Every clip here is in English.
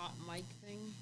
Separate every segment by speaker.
Speaker 1: hot mic thing.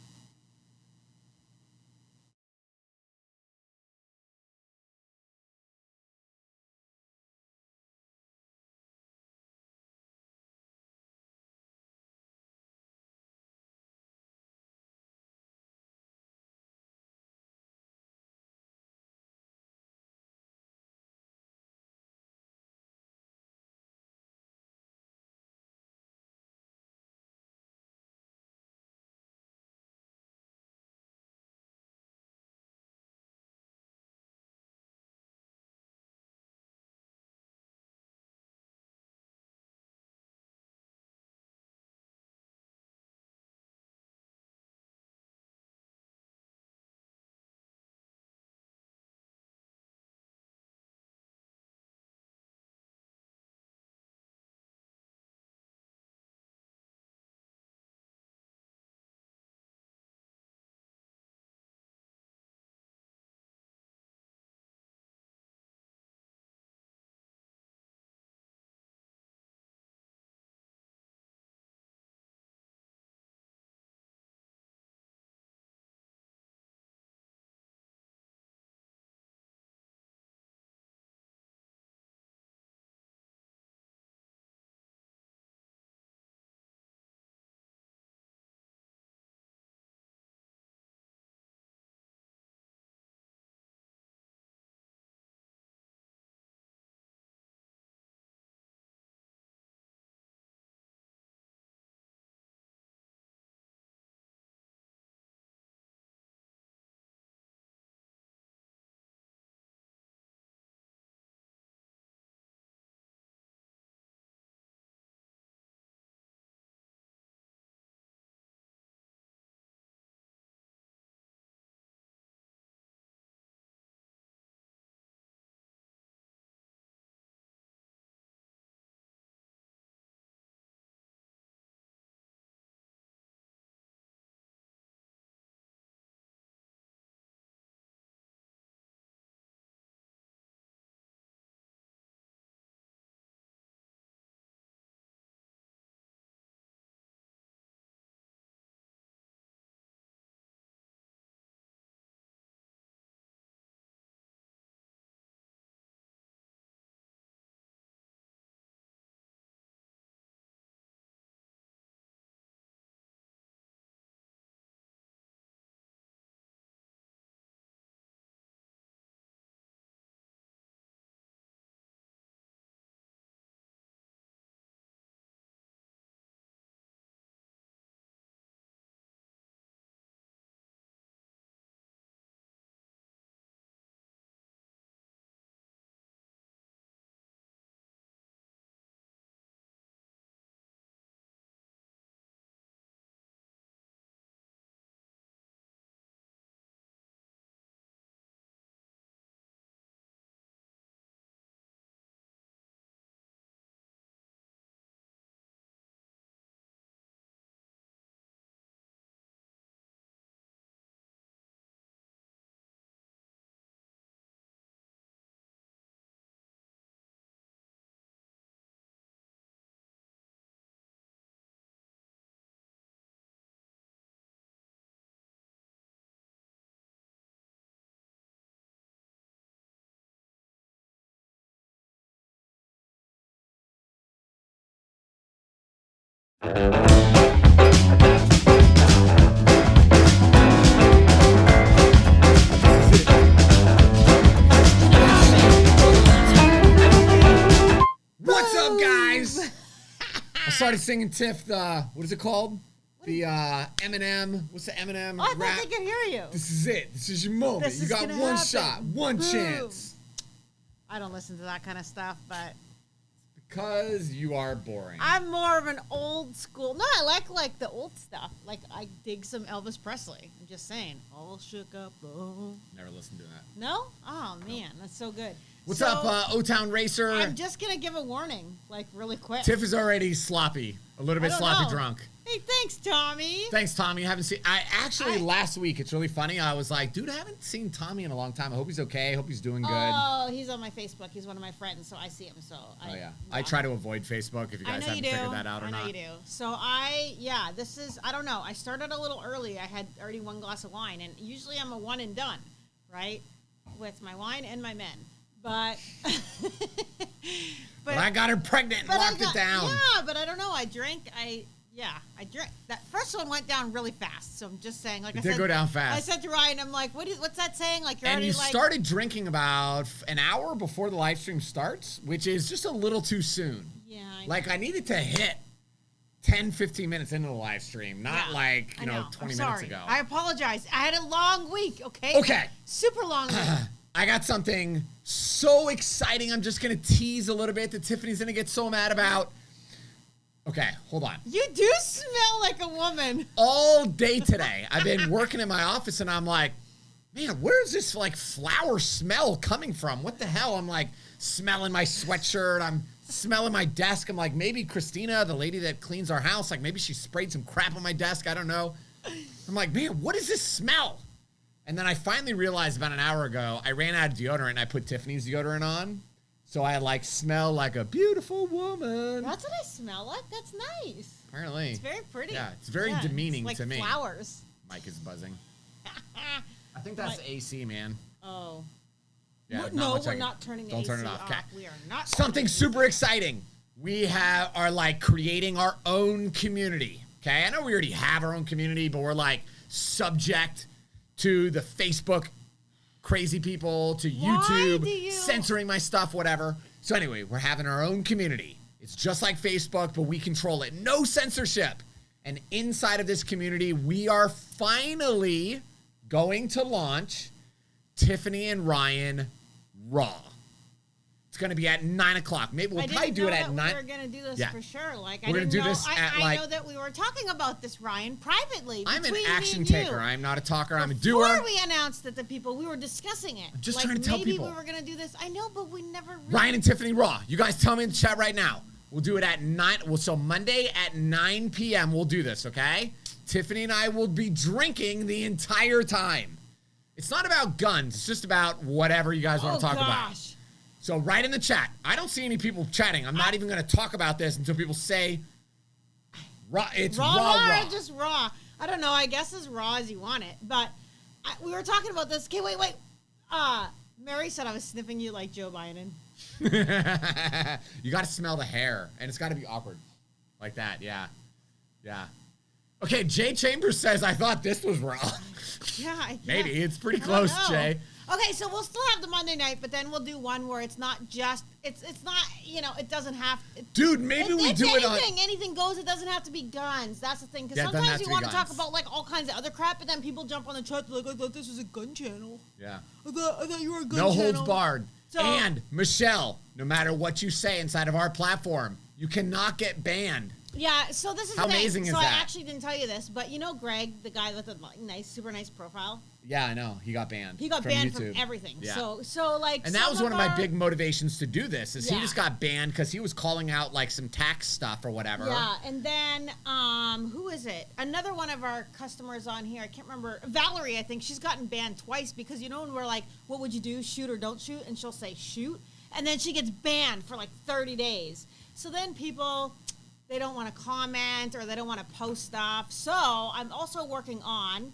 Speaker 2: What's up, guys? I started singing Tiff the, what is it called? The Eminem. What's the Eminem
Speaker 1: Oh, I
Speaker 2: rap?
Speaker 1: thought they could hear you.
Speaker 2: This is it. This is your moment.
Speaker 1: This
Speaker 2: You
Speaker 1: is
Speaker 2: got
Speaker 1: gonna
Speaker 2: one
Speaker 1: happen.
Speaker 2: shot, one
Speaker 1: Boom.
Speaker 2: chance.
Speaker 1: I don't listen to that kind of stuff, but
Speaker 2: Because you are boring.
Speaker 1: I'm more of an old school. No, I like the old stuff. Like I dig some Elvis Presley. I'm just saying. All shook up. Oh.
Speaker 2: Never listened to that.
Speaker 1: No? Oh man, that's so good.
Speaker 2: What's
Speaker 1: So,
Speaker 2: up, O-Town Racer?
Speaker 1: I'm just gonna give a warning, like really quick.
Speaker 2: Tiff is already sloppy. A little bit
Speaker 1: I don't
Speaker 2: sloppy
Speaker 1: know.
Speaker 2: drunk.
Speaker 1: Hey, thanks, Tommy.
Speaker 2: Thanks, Tommy. I haven't seen. Last week. It's really funny. I was like, dude, I haven't seen Tommy in a long time. I hope he's okay. I hope he's doing good.
Speaker 1: Oh, he's on my Facebook. He's one of my friends, so I see him. So
Speaker 2: I try to avoid Facebook. If you guys haven't figured that out or not.
Speaker 1: I know you do. So this is. I don't know. I started a little early. I had already one glass of wine, and usually I'm a one and done, right, with my wine and my men. But
Speaker 2: I got her pregnant and locked it down.
Speaker 1: Yeah, but I don't know. I drank. I drank. That first one went down really fast. So I'm just saying, like I said,
Speaker 2: did go down fast.
Speaker 1: I said to Ryan, I'm like, what's that saying? Like you're
Speaker 2: and
Speaker 1: already
Speaker 2: you started drinking about an hour before the live stream starts, which is just a little too soon.
Speaker 1: Yeah.
Speaker 2: I needed to hit 10, 15 minutes into the live stream, not 20 minutes ago.
Speaker 1: I apologize. I had a long week. Okay.
Speaker 2: Okay.
Speaker 1: Super long week.
Speaker 2: I got something so exciting. I'm just gonna tease a little bit that Tiffany's gonna get so mad about. Okay, hold on.
Speaker 1: You do smell like a woman.
Speaker 2: All day today, I've been working in my office, and I'm like, man, where's this flower smell coming from? What the hell? I'm like smelling my sweatshirt. I'm smelling my desk. I'm like, maybe Christina, the lady that cleans our house, like maybe she sprayed some crap on my desk. I don't know. I'm like, man, what is this smell? And then I finally realized about an hour ago, I ran out of deodorant, and I put Tiffany's deodorant on. So I smell like a beautiful woman.
Speaker 1: That's what I smell like. That's nice.
Speaker 2: Apparently.
Speaker 1: It's very pretty.
Speaker 2: Yeah, it's very demeaning
Speaker 1: it's
Speaker 2: to me.
Speaker 1: Flowers.
Speaker 2: Mike is buzzing. I think that's AC, man.
Speaker 1: Oh.
Speaker 2: Yeah,
Speaker 1: we're not turning the
Speaker 2: Don't
Speaker 1: AC
Speaker 2: turn it off. Okay.
Speaker 1: We are not.
Speaker 2: Something super exciting. We are creating our own community. Okay, I know we already have our own community, but we're subject to the Facebook crazy people, to YouTube censoring my stuff, whatever. So anyway, we're having our own community. It's just like Facebook, but we control it. No censorship. And inside of this community, we are finally going to launch Tiffany and Ryan Raw. It's going to be at 9 o'clock. Maybe we'll probably do it at 9.
Speaker 1: We were going to do this for sure.
Speaker 2: We're going to do this at
Speaker 1: I know that we were talking about this, Ryan, privately.
Speaker 2: I'm an action taker. I'm not a talker. I'm a doer.
Speaker 1: Before we announced it to people, we were discussing it.
Speaker 2: I'm just trying to tell people.
Speaker 1: Maybe we were going to do this. I know, but we never really...
Speaker 2: Ryan and Tiffany Raw. You guys tell me in the chat right now. We'll do it at 9. Well, so Monday at 9 p.m. we'll do this, okay? Tiffany and I will be drinking the entire time. It's not about guns. It's just about whatever you guys want to talk about. So write in the chat. I don't see any people chatting. I'm not even going to talk about this until people say raw. It's raw.
Speaker 1: Just raw. I don't know. I guess as raw as you want it. But we were talking about this. Okay, wait. Mary said I was sniffing you like Joe Biden.
Speaker 2: You got to smell the hair, and it's got to be awkward, like that. Yeah. Okay, Jay Chambers says I thought this was raw.
Speaker 1: Yeah.
Speaker 2: Maybe it's pretty close, Jay.
Speaker 1: Okay, so we'll still have the Monday night, but then we'll do one where it's not just, it's not, it doesn't have.
Speaker 2: Dude, maybe we do it on.
Speaker 1: Anything goes. It doesn't have to be guns. That's the thing. Because sometimes you want to talk about all kinds of other crap, but then people jump on the chat like, I thought this was a gun channel.
Speaker 2: Yeah.
Speaker 1: I thought you were a gun
Speaker 2: channel.
Speaker 1: channel.
Speaker 2: No holds barred. So, and Michelle, no matter what you say inside of our platform, you cannot get banned.
Speaker 1: Yeah, so this is
Speaker 2: how amazing is that?
Speaker 1: So I actually didn't tell you this, but Greg, the guy with the super nice profile.
Speaker 2: Yeah, I know. He got banned.
Speaker 1: He got banned from everything. Yeah. So
Speaker 2: and that was one of my big motivations to do this. Is he just got banned because he was calling out some tax stuff or whatever.
Speaker 1: Yeah, and then who is it? Another one of our customers on here. I can't remember. Valerie, I think she's gotten banned twice because when we're like, what would you do? Shoot or don't shoot? And she'll say shoot, and then she gets banned for 30 days. So then people. They don't want to comment or they don't want to post stuff. So I'm also working on,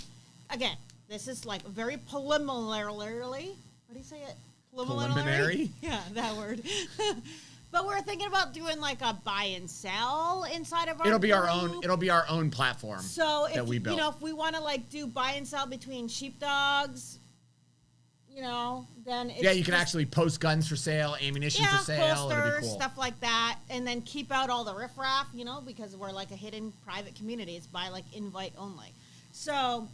Speaker 1: again, this is very preliminarily. What do you say it?
Speaker 2: Preliminary?
Speaker 1: Yeah, that word. But we're thinking about doing a buy and sell inside of our
Speaker 2: It'll be our own platform.
Speaker 1: So
Speaker 2: that we built.
Speaker 1: If we want to do buy and sell between Sheepdogs, then it's
Speaker 2: you can actually post guns for sale, ammunition for sale,
Speaker 1: holsters,
Speaker 2: cool.
Speaker 1: Stuff like that, and then keep out all the riffraff, because we're a hidden private community. It's by invite only. So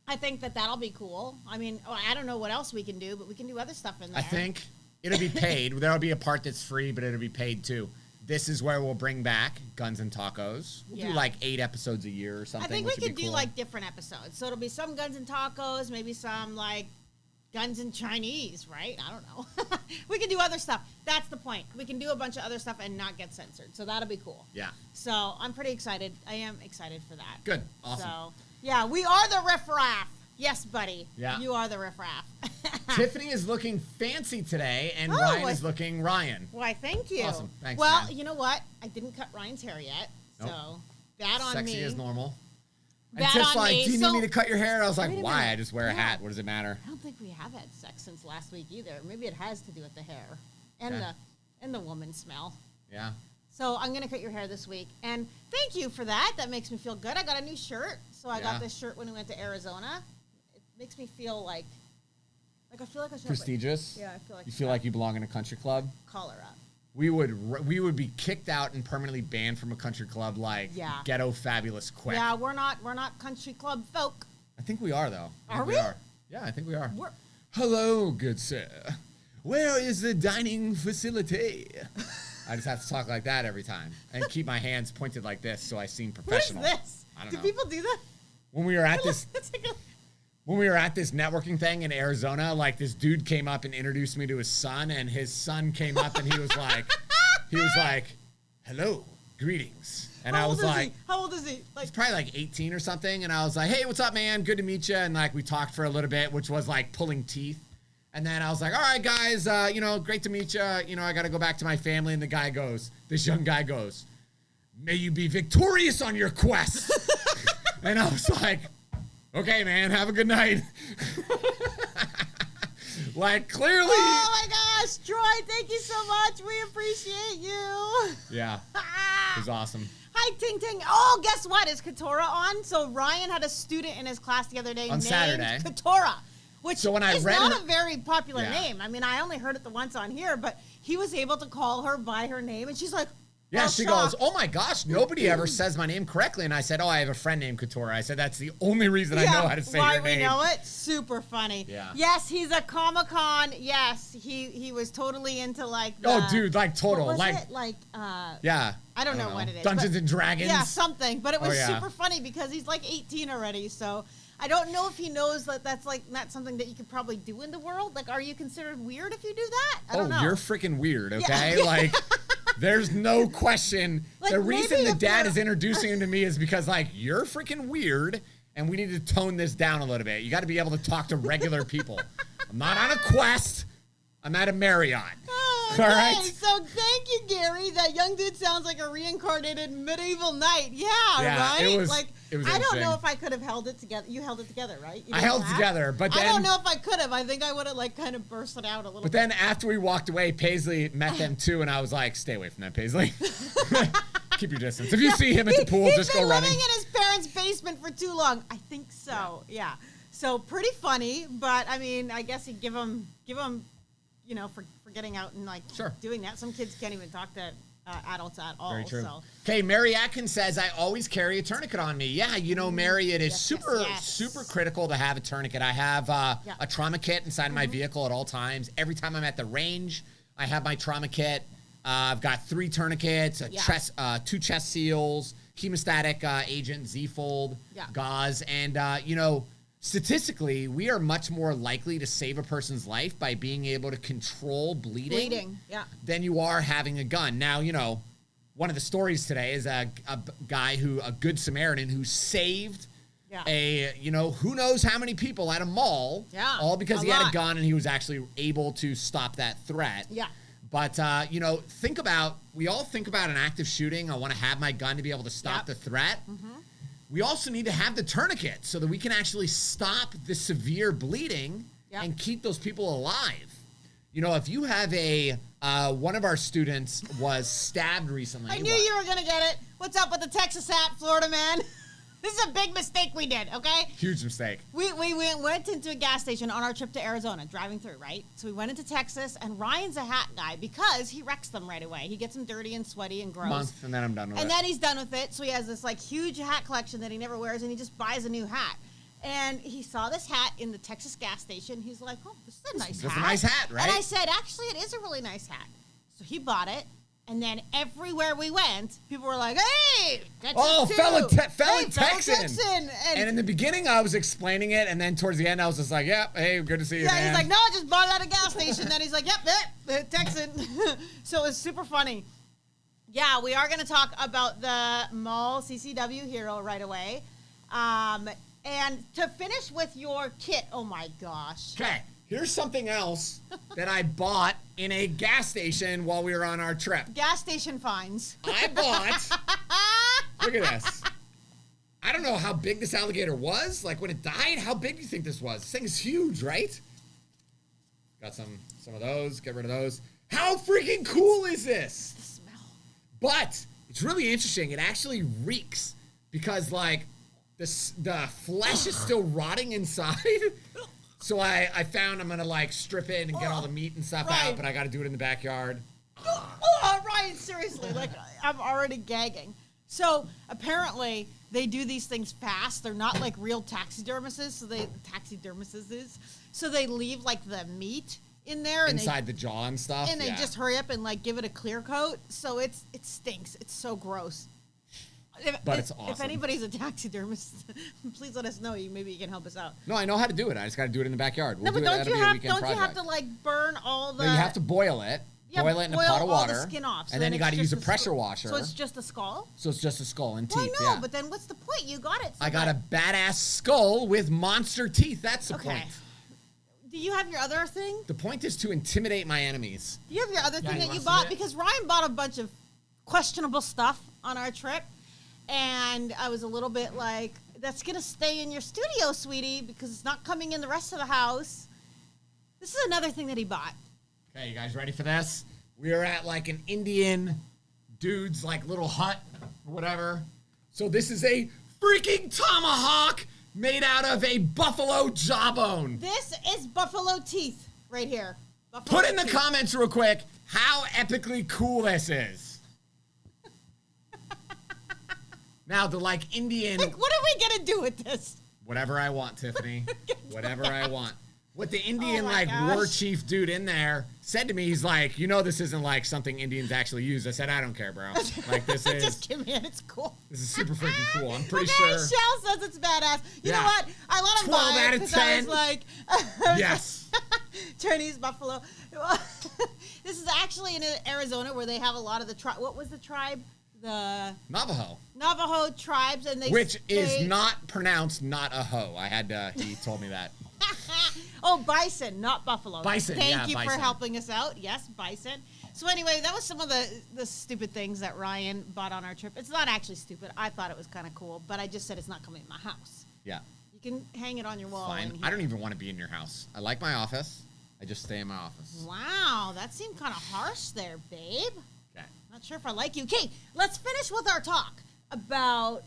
Speaker 1: I think that'll be cool. I mean, I don't know what else we can do, but we can do other stuff in there.
Speaker 2: I think it'll be paid. There'll be a part that's free, but it'll be paid too. This is where we'll bring back Guns and Tacos. We'll do 8 episodes a year or something.
Speaker 1: I think we could do different episodes. So it'll be some Guns and Tacos, maybe some guns in Chinese, right? I don't know. We can do other stuff. That's the point. We can do a bunch of other stuff and not get censored. So that'll be cool.
Speaker 2: Yeah.
Speaker 1: So I'm pretty excited. I am excited for that.
Speaker 2: Good. Awesome.
Speaker 1: So, yeah, we are the riffraff. Yes, buddy.
Speaker 2: Yeah.
Speaker 1: You are the riffraff.
Speaker 2: Tiffany is looking fancy today, and Ryan is looking Ryan.
Speaker 1: Why, thank you.
Speaker 2: Awesome. Thanks,
Speaker 1: well,
Speaker 2: man.
Speaker 1: you know what? I didn't cut Ryan's hair yet.
Speaker 2: Nope.
Speaker 1: So that on
Speaker 2: Sexy
Speaker 1: me.
Speaker 2: as normal. And
Speaker 1: That
Speaker 2: Tiff's
Speaker 1: on
Speaker 2: like,
Speaker 1: me.
Speaker 2: do you
Speaker 1: So-
Speaker 2: need me to cut your hair? I was like,
Speaker 1: Wait a
Speaker 2: why?
Speaker 1: minute.
Speaker 2: I just wear a
Speaker 1: Yeah.
Speaker 2: hat. What does it matter?
Speaker 1: I don't think we have had sex since last week either. Maybe it has to do with the hair and
Speaker 2: Yeah.
Speaker 1: the woman smell.
Speaker 2: Yeah.
Speaker 1: So I'm gonna cut your hair this week, and thank you for that. That makes me feel good. I got a new shirt, so I
Speaker 2: Yeah.
Speaker 1: got this shirt when we went to Arizona. It makes me feel like I feel like I should
Speaker 2: Prestigious.
Speaker 1: Yeah, I feel like
Speaker 2: You feel like you belong in a country club.
Speaker 1: collar up.
Speaker 2: We would be kicked out and permanently banned from a country club like
Speaker 1: Yeah.
Speaker 2: Ghetto Fabulous Quick.
Speaker 1: Yeah, we're not country club folk.
Speaker 2: I think we are though. I
Speaker 1: Are
Speaker 2: think
Speaker 1: we?
Speaker 2: Yeah, I think we are.
Speaker 1: We're
Speaker 2: Hello, good sir. Where is the dining facility? I just have to talk like that every time and keep my hands pointed like this so I seem
Speaker 1: what is
Speaker 2: professional.
Speaker 1: this?
Speaker 2: I don't
Speaker 1: Do
Speaker 2: know.
Speaker 1: people do that?
Speaker 2: When we were at this
Speaker 1: It's like
Speaker 2: when we were at this networking thing in Arizona, like this dude came up and introduced me to his son, and his son came up and he was like, hello, greetings. And I was like,
Speaker 1: how old is he? Like,
Speaker 2: he's probably like 18 or something. And I was like, hey, what's up, man? Good to meet you. And like, we talked for a little bit, which was like pulling teeth. And then I was like, all right, guys, great to meet you. I got to go back to my family. And this young guy goes, may you be victorious on your quest. And I was like, okay, man, have a good night. Like, clearly.
Speaker 1: oh my gosh, Troy, thank you so much. We appreciate you.
Speaker 2: Yeah, it was awesome.
Speaker 1: Hi, Ting Ting. Oh, guess what? Is Katora on? So Ryan had a student in his class the other day
Speaker 2: On
Speaker 1: named
Speaker 2: Saturday.
Speaker 1: Katora, which
Speaker 2: So when I
Speaker 1: is
Speaker 2: read
Speaker 1: not
Speaker 2: her-
Speaker 1: a very popular
Speaker 2: Yeah.
Speaker 1: name. I mean, I only heard it the once on here, but he was able to call her by her name, and she's like,
Speaker 2: Yeah,
Speaker 1: all
Speaker 2: she
Speaker 1: shocked.
Speaker 2: goes, oh my gosh, nobody ever says my name correctly. And I said, oh, I have a friend named Katora. I said, that's the only reason I know how to say
Speaker 1: why
Speaker 2: your name.
Speaker 1: we know it. Super funny.
Speaker 2: Yeah.
Speaker 1: Yes, he's a Comic-Con. Yes, he was totally into like the,
Speaker 2: Oh, dude, like total.
Speaker 1: what was
Speaker 2: like,
Speaker 1: it? Like
Speaker 2: yeah.
Speaker 1: I don't know what it is,
Speaker 2: Dungeons
Speaker 1: but-
Speaker 2: and Dragons.
Speaker 1: yeah, something. But it was
Speaker 2: Oh, yeah.
Speaker 1: super funny because he's like 18 already. So I don't know if he knows that that's like not something that you could probably do in the world. Like, are you considered weird if you do that? I don't know.
Speaker 2: You're freaking weird, okay? Like, there's no question.
Speaker 1: Like,
Speaker 2: the reason
Speaker 1: maybe
Speaker 2: the
Speaker 1: if
Speaker 2: dad
Speaker 1: you're-
Speaker 2: is introducing him to me is because, like, you're freaking weird, and we need to tone this down a little bit. You got to be able to talk to regular people. I'm not on a quest. I'm at a Marriott.
Speaker 1: Oh,
Speaker 2: All right.
Speaker 1: okay. So thank you, Gary. That young dude sounds like a reincarnated medieval knight. Yeah,
Speaker 2: Yeah,
Speaker 1: right?
Speaker 2: it was-
Speaker 1: like,
Speaker 2: it was
Speaker 1: I don't
Speaker 2: interesting.
Speaker 1: know if I could have held it together. You held it together, right? You
Speaker 2: I
Speaker 1: didn't
Speaker 2: held
Speaker 1: laugh?
Speaker 2: together, but
Speaker 1: I
Speaker 2: then-
Speaker 1: don't know if I could have. I think I would have like kind of bursted out a little
Speaker 2: But
Speaker 1: bit.
Speaker 2: then after we walked away, Paisley met them too, and I was like, stay away from that, Paisley. Keep your distance. If you see him at the pool, just go
Speaker 1: He's been
Speaker 2: running.
Speaker 1: living in his parents' basement for too long. I think so. Yeah. So pretty funny, but I mean, I guess you give him, for getting out and like
Speaker 2: Sure.
Speaker 1: doing that. Some kids can't even talk to adults at all.
Speaker 2: Very true.
Speaker 1: So.
Speaker 2: Okay, Mary Atkins says, I always carry a tourniquet on me. Yeah, Mary, it is
Speaker 1: Yes,
Speaker 2: super,
Speaker 1: yes, yes.
Speaker 2: super critical to have a tourniquet. I have
Speaker 1: Yeah.
Speaker 2: a trauma kit inside my vehicle at all times. Every time I'm at the range, I have my trauma kit. I've got 3 tourniquets,
Speaker 1: Yeah.
Speaker 2: 2 chest seals, hemostatic agent, Z-fold,
Speaker 1: Yeah.
Speaker 2: gauze, and, statistically, we are much more likely to save a person's life by being able to control bleeding
Speaker 1: Yeah.
Speaker 2: than you are having a gun. Now, one of the stories today is a guy a good Samaritan who saved
Speaker 1: Yeah.
Speaker 2: who knows how many people at a mall,
Speaker 1: Yeah,
Speaker 2: all because
Speaker 1: a
Speaker 2: he had a
Speaker 1: lot.
Speaker 2: gun and he was actually able to stop that threat.
Speaker 1: Yeah.
Speaker 2: But, we all think about an active shooting. I want to have my gun to be able to stop
Speaker 1: Yep.
Speaker 2: the threat. We also need to have the tourniquet so that we can actually stop the severe bleeding
Speaker 1: Yep.
Speaker 2: and keep those people alive. If you have one of our students was stabbed recently.
Speaker 1: I knew you were gonna get it. What's up with the Texas hat, Florida man? This is a big mistake we did. Okay.
Speaker 2: Huge mistake.
Speaker 1: We went into a gas station on our trip to Arizona, driving through, right? So we went into Texas, and Ryan's a hat guy because he wrecks them right away. He gets them dirty and sweaty and gross.
Speaker 2: Month, and then I'm done with
Speaker 1: And
Speaker 2: it.
Speaker 1: then he's done with it. So he has this like huge hat collection that he never wears, and he just buys a new hat. And he saw this hat in the Texas gas station. He's like, "Oh, this is a nice hat."
Speaker 2: That's a nice hat, right?
Speaker 1: And I said, "Actually, it is a really nice hat." So he bought it, And then everywhere we went, people were like, "Hey, Texas too.
Speaker 2: fellow
Speaker 1: Hey,
Speaker 2: Texan." And in the beginning, I was explaining it, and then towards the end, I was just like, "Yeah, hey, good to see you,
Speaker 1: yeah,
Speaker 2: man."
Speaker 1: he's like, "No, I just bought it at a gas station." Then he's like, "Yep, Texan." So it was super funny. Yeah, we are going to talk about the mall CCW hero right away. And to finish with your kit, oh my gosh.
Speaker 2: Okay, here's something else that I bought in a gas station while we were on our trip.
Speaker 1: Gas station finds.
Speaker 2: I bought, look at this. I don't know how big this alligator was. Like when it died, how big do you think this was? This thing is huge, right? Got some of those, get rid of those. How freaking cool is this?
Speaker 1: The smell.
Speaker 2: But it's really interesting. It actually reeks because like the flesh is still rotting inside. So I found I'm going to like strip it and get all the meat and stuff out, but I got to do it in the backyard.
Speaker 1: Oh, Ryan, seriously, like I'm already gagging. So apparently they do these things fast. They're not like real taxidermists, so they leave like the meat in there and
Speaker 2: inside the jaw and stuff.
Speaker 1: And they just hurry up and like give it a clear coat. So it stinks. It's so gross.
Speaker 2: But it's awesome.
Speaker 1: If anybody's a taxidermist, please let us know. Maybe you can help us out.
Speaker 2: No, I know how to do it. I just got to do it in the backyard. We'll
Speaker 1: no, but don't you have to like burn all the?
Speaker 2: No, you have to boil it.
Speaker 1: Yeah,
Speaker 2: boil it in a pot of water.
Speaker 1: All the skin off. So
Speaker 2: and then you got to use a pressure washer.
Speaker 1: So it's just a skull?
Speaker 2: So it's just a skull and
Speaker 1: Well,
Speaker 2: teeth.
Speaker 1: no,
Speaker 2: yeah.
Speaker 1: but then what's the point? You got it. So
Speaker 2: I got a badass skull with monster teeth. That's the point.
Speaker 1: Do you have your other thing?
Speaker 2: The point is to intimidate my enemies.
Speaker 1: Do you have your other thing that you bought? Because Ryan bought a bunch of questionable stuff on our trip. And I was a little bit like, that's going to stay in your studio, sweetie, because it's not coming in the rest of the house. This is another thing that he bought.
Speaker 2: Okay, you guys ready for this? We are at like an Indian dude's like little hut or whatever. So this is a freaking tomahawk made out of a buffalo jawbone.
Speaker 1: This is buffalo teeth right here. Buffalo
Speaker 2: Put in the
Speaker 1: teeth.
Speaker 2: comments real quick how epically cool this is. Now, the like Indian...
Speaker 1: Like, what are we going to do with this?
Speaker 2: Whatever I want, Tiffany. Whatever I want. What the Indian
Speaker 1: gosh.
Speaker 2: war chief dude in there said to me, he's like, you know this isn't like something Indians actually use. I said, I don't care, bro. Like this is...
Speaker 1: Just give me it. It's cool.
Speaker 2: This is super freaking cool. I'm pretty
Speaker 1: okay,
Speaker 2: sure...
Speaker 1: Shell says it's badass. You know what? I let him
Speaker 2: 12
Speaker 1: buy
Speaker 2: out
Speaker 1: it
Speaker 2: of
Speaker 1: because I was
Speaker 2: 10.
Speaker 1: like...
Speaker 2: Yes.
Speaker 1: Chinese buffalo. This is actually in Arizona where they have a lot of the tribe. What was the tribe? The Navajo tribes, and
Speaker 2: which is not pronounced not a hoe. I had to, he told me that.
Speaker 1: Oh, bison, not buffalo.
Speaker 2: Bison.
Speaker 1: Thank you
Speaker 2: bison.
Speaker 1: for helping us out. Yes, bison. So anyway, that was some of the stupid things that Ryan bought on our trip. It's not actually stupid. I thought it was kind of cool, but I just said it's not coming in my house.
Speaker 2: Yeah.
Speaker 1: You can hang it on your wall.
Speaker 2: Fine. I don't even want to be in your house. I like my office. I just stay in my office.
Speaker 1: Wow, that seemed kind of harsh there, babe.
Speaker 2: Okay.
Speaker 1: Not sure if I like you. Okay, let's finish with our talk about...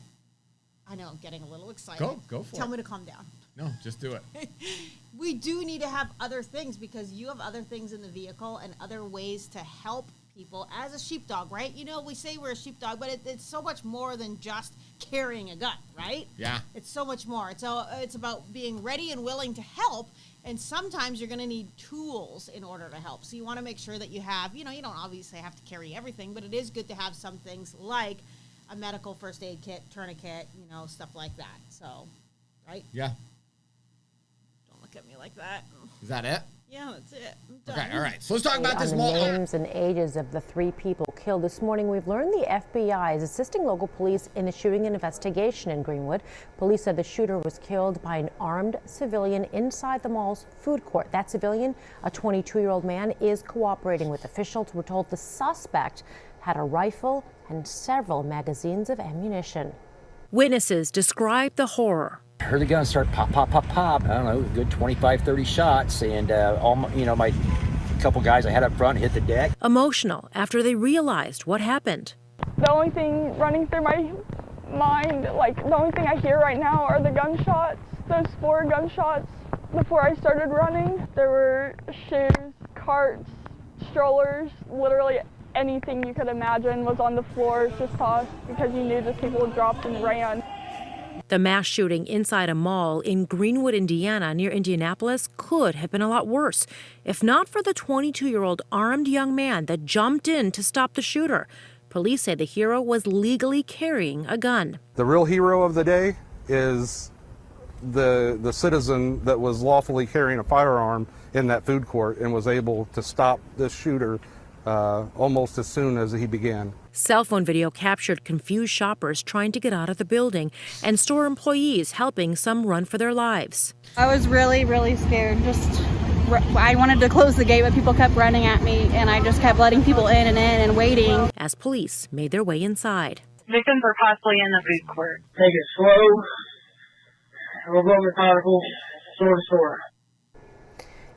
Speaker 1: I know, I'm getting a little excited.
Speaker 2: Go for it.
Speaker 1: Tell me to calm down.
Speaker 2: No, just do it.
Speaker 1: We do need to have other things because you have other things in the vehicle and other ways to help people as a sheepdog, right? You know, we say we're a sheepdog, but it's so much more than just carrying a gun, right?
Speaker 2: Yeah.
Speaker 1: It's so much more. It's about being ready and willing to help. And sometimes you're going to need tools in order to help. So you want to make sure that you have, you don't obviously have to carry everything, but it is good to have some things like a medical first aid kit, tourniquet, stuff like that. So, right?
Speaker 2: Yeah.
Speaker 1: Don't look at me like that.
Speaker 2: Is that it?
Speaker 1: Yeah, that's it. I'm done.
Speaker 2: Okay, all right. So let's talk about this mall.
Speaker 3: Names and ages of the 3 people killed this morning. We've learned the FBI is assisting local police in issuing an investigation in Greenwood. Police said the shooter was killed by an armed civilian inside the mall's food court. That civilian, a 22-year-old man, is cooperating with officials. We're told the suspect had a rifle and several magazines of ammunition.
Speaker 4: Witnesses describe the horror.
Speaker 5: I heard the gun start pop, pop, pop, pop. I don't know, a good 25, 30 shots. And all my couple guys I had up front hit the deck.
Speaker 4: Emotional after they realized what happened.
Speaker 6: The only thing running through my mind, the only thing I hear right now are the gunshots. Those 4 gunshots before I started running. There were shoes, carts, strollers, literally anything you could imagine was on the floor just tossed because you knew the people dropped and ran.
Speaker 4: The mass shooting inside a mall in Greenwood, Indiana, near Indianapolis, could have been a lot worse, if not for the 22-year-old armed young man that jumped in to stop the shooter. Police say the hero was legally carrying a gun.
Speaker 7: The real hero of the day is the citizen that was lawfully carrying a firearm in that food court and was able to stop this shooter almost as soon as he began.
Speaker 4: Cell phone video captured confused shoppers trying to get out of the building and store employees helping some run for their lives.
Speaker 8: I was really, really scared. I wanted to close the gate, but people kept running at me, and I just kept letting people in and waiting.
Speaker 4: As police made their way inside.
Speaker 9: Victims are possibly in the food court.
Speaker 10: Take it slow. We'll go methodical, store to store.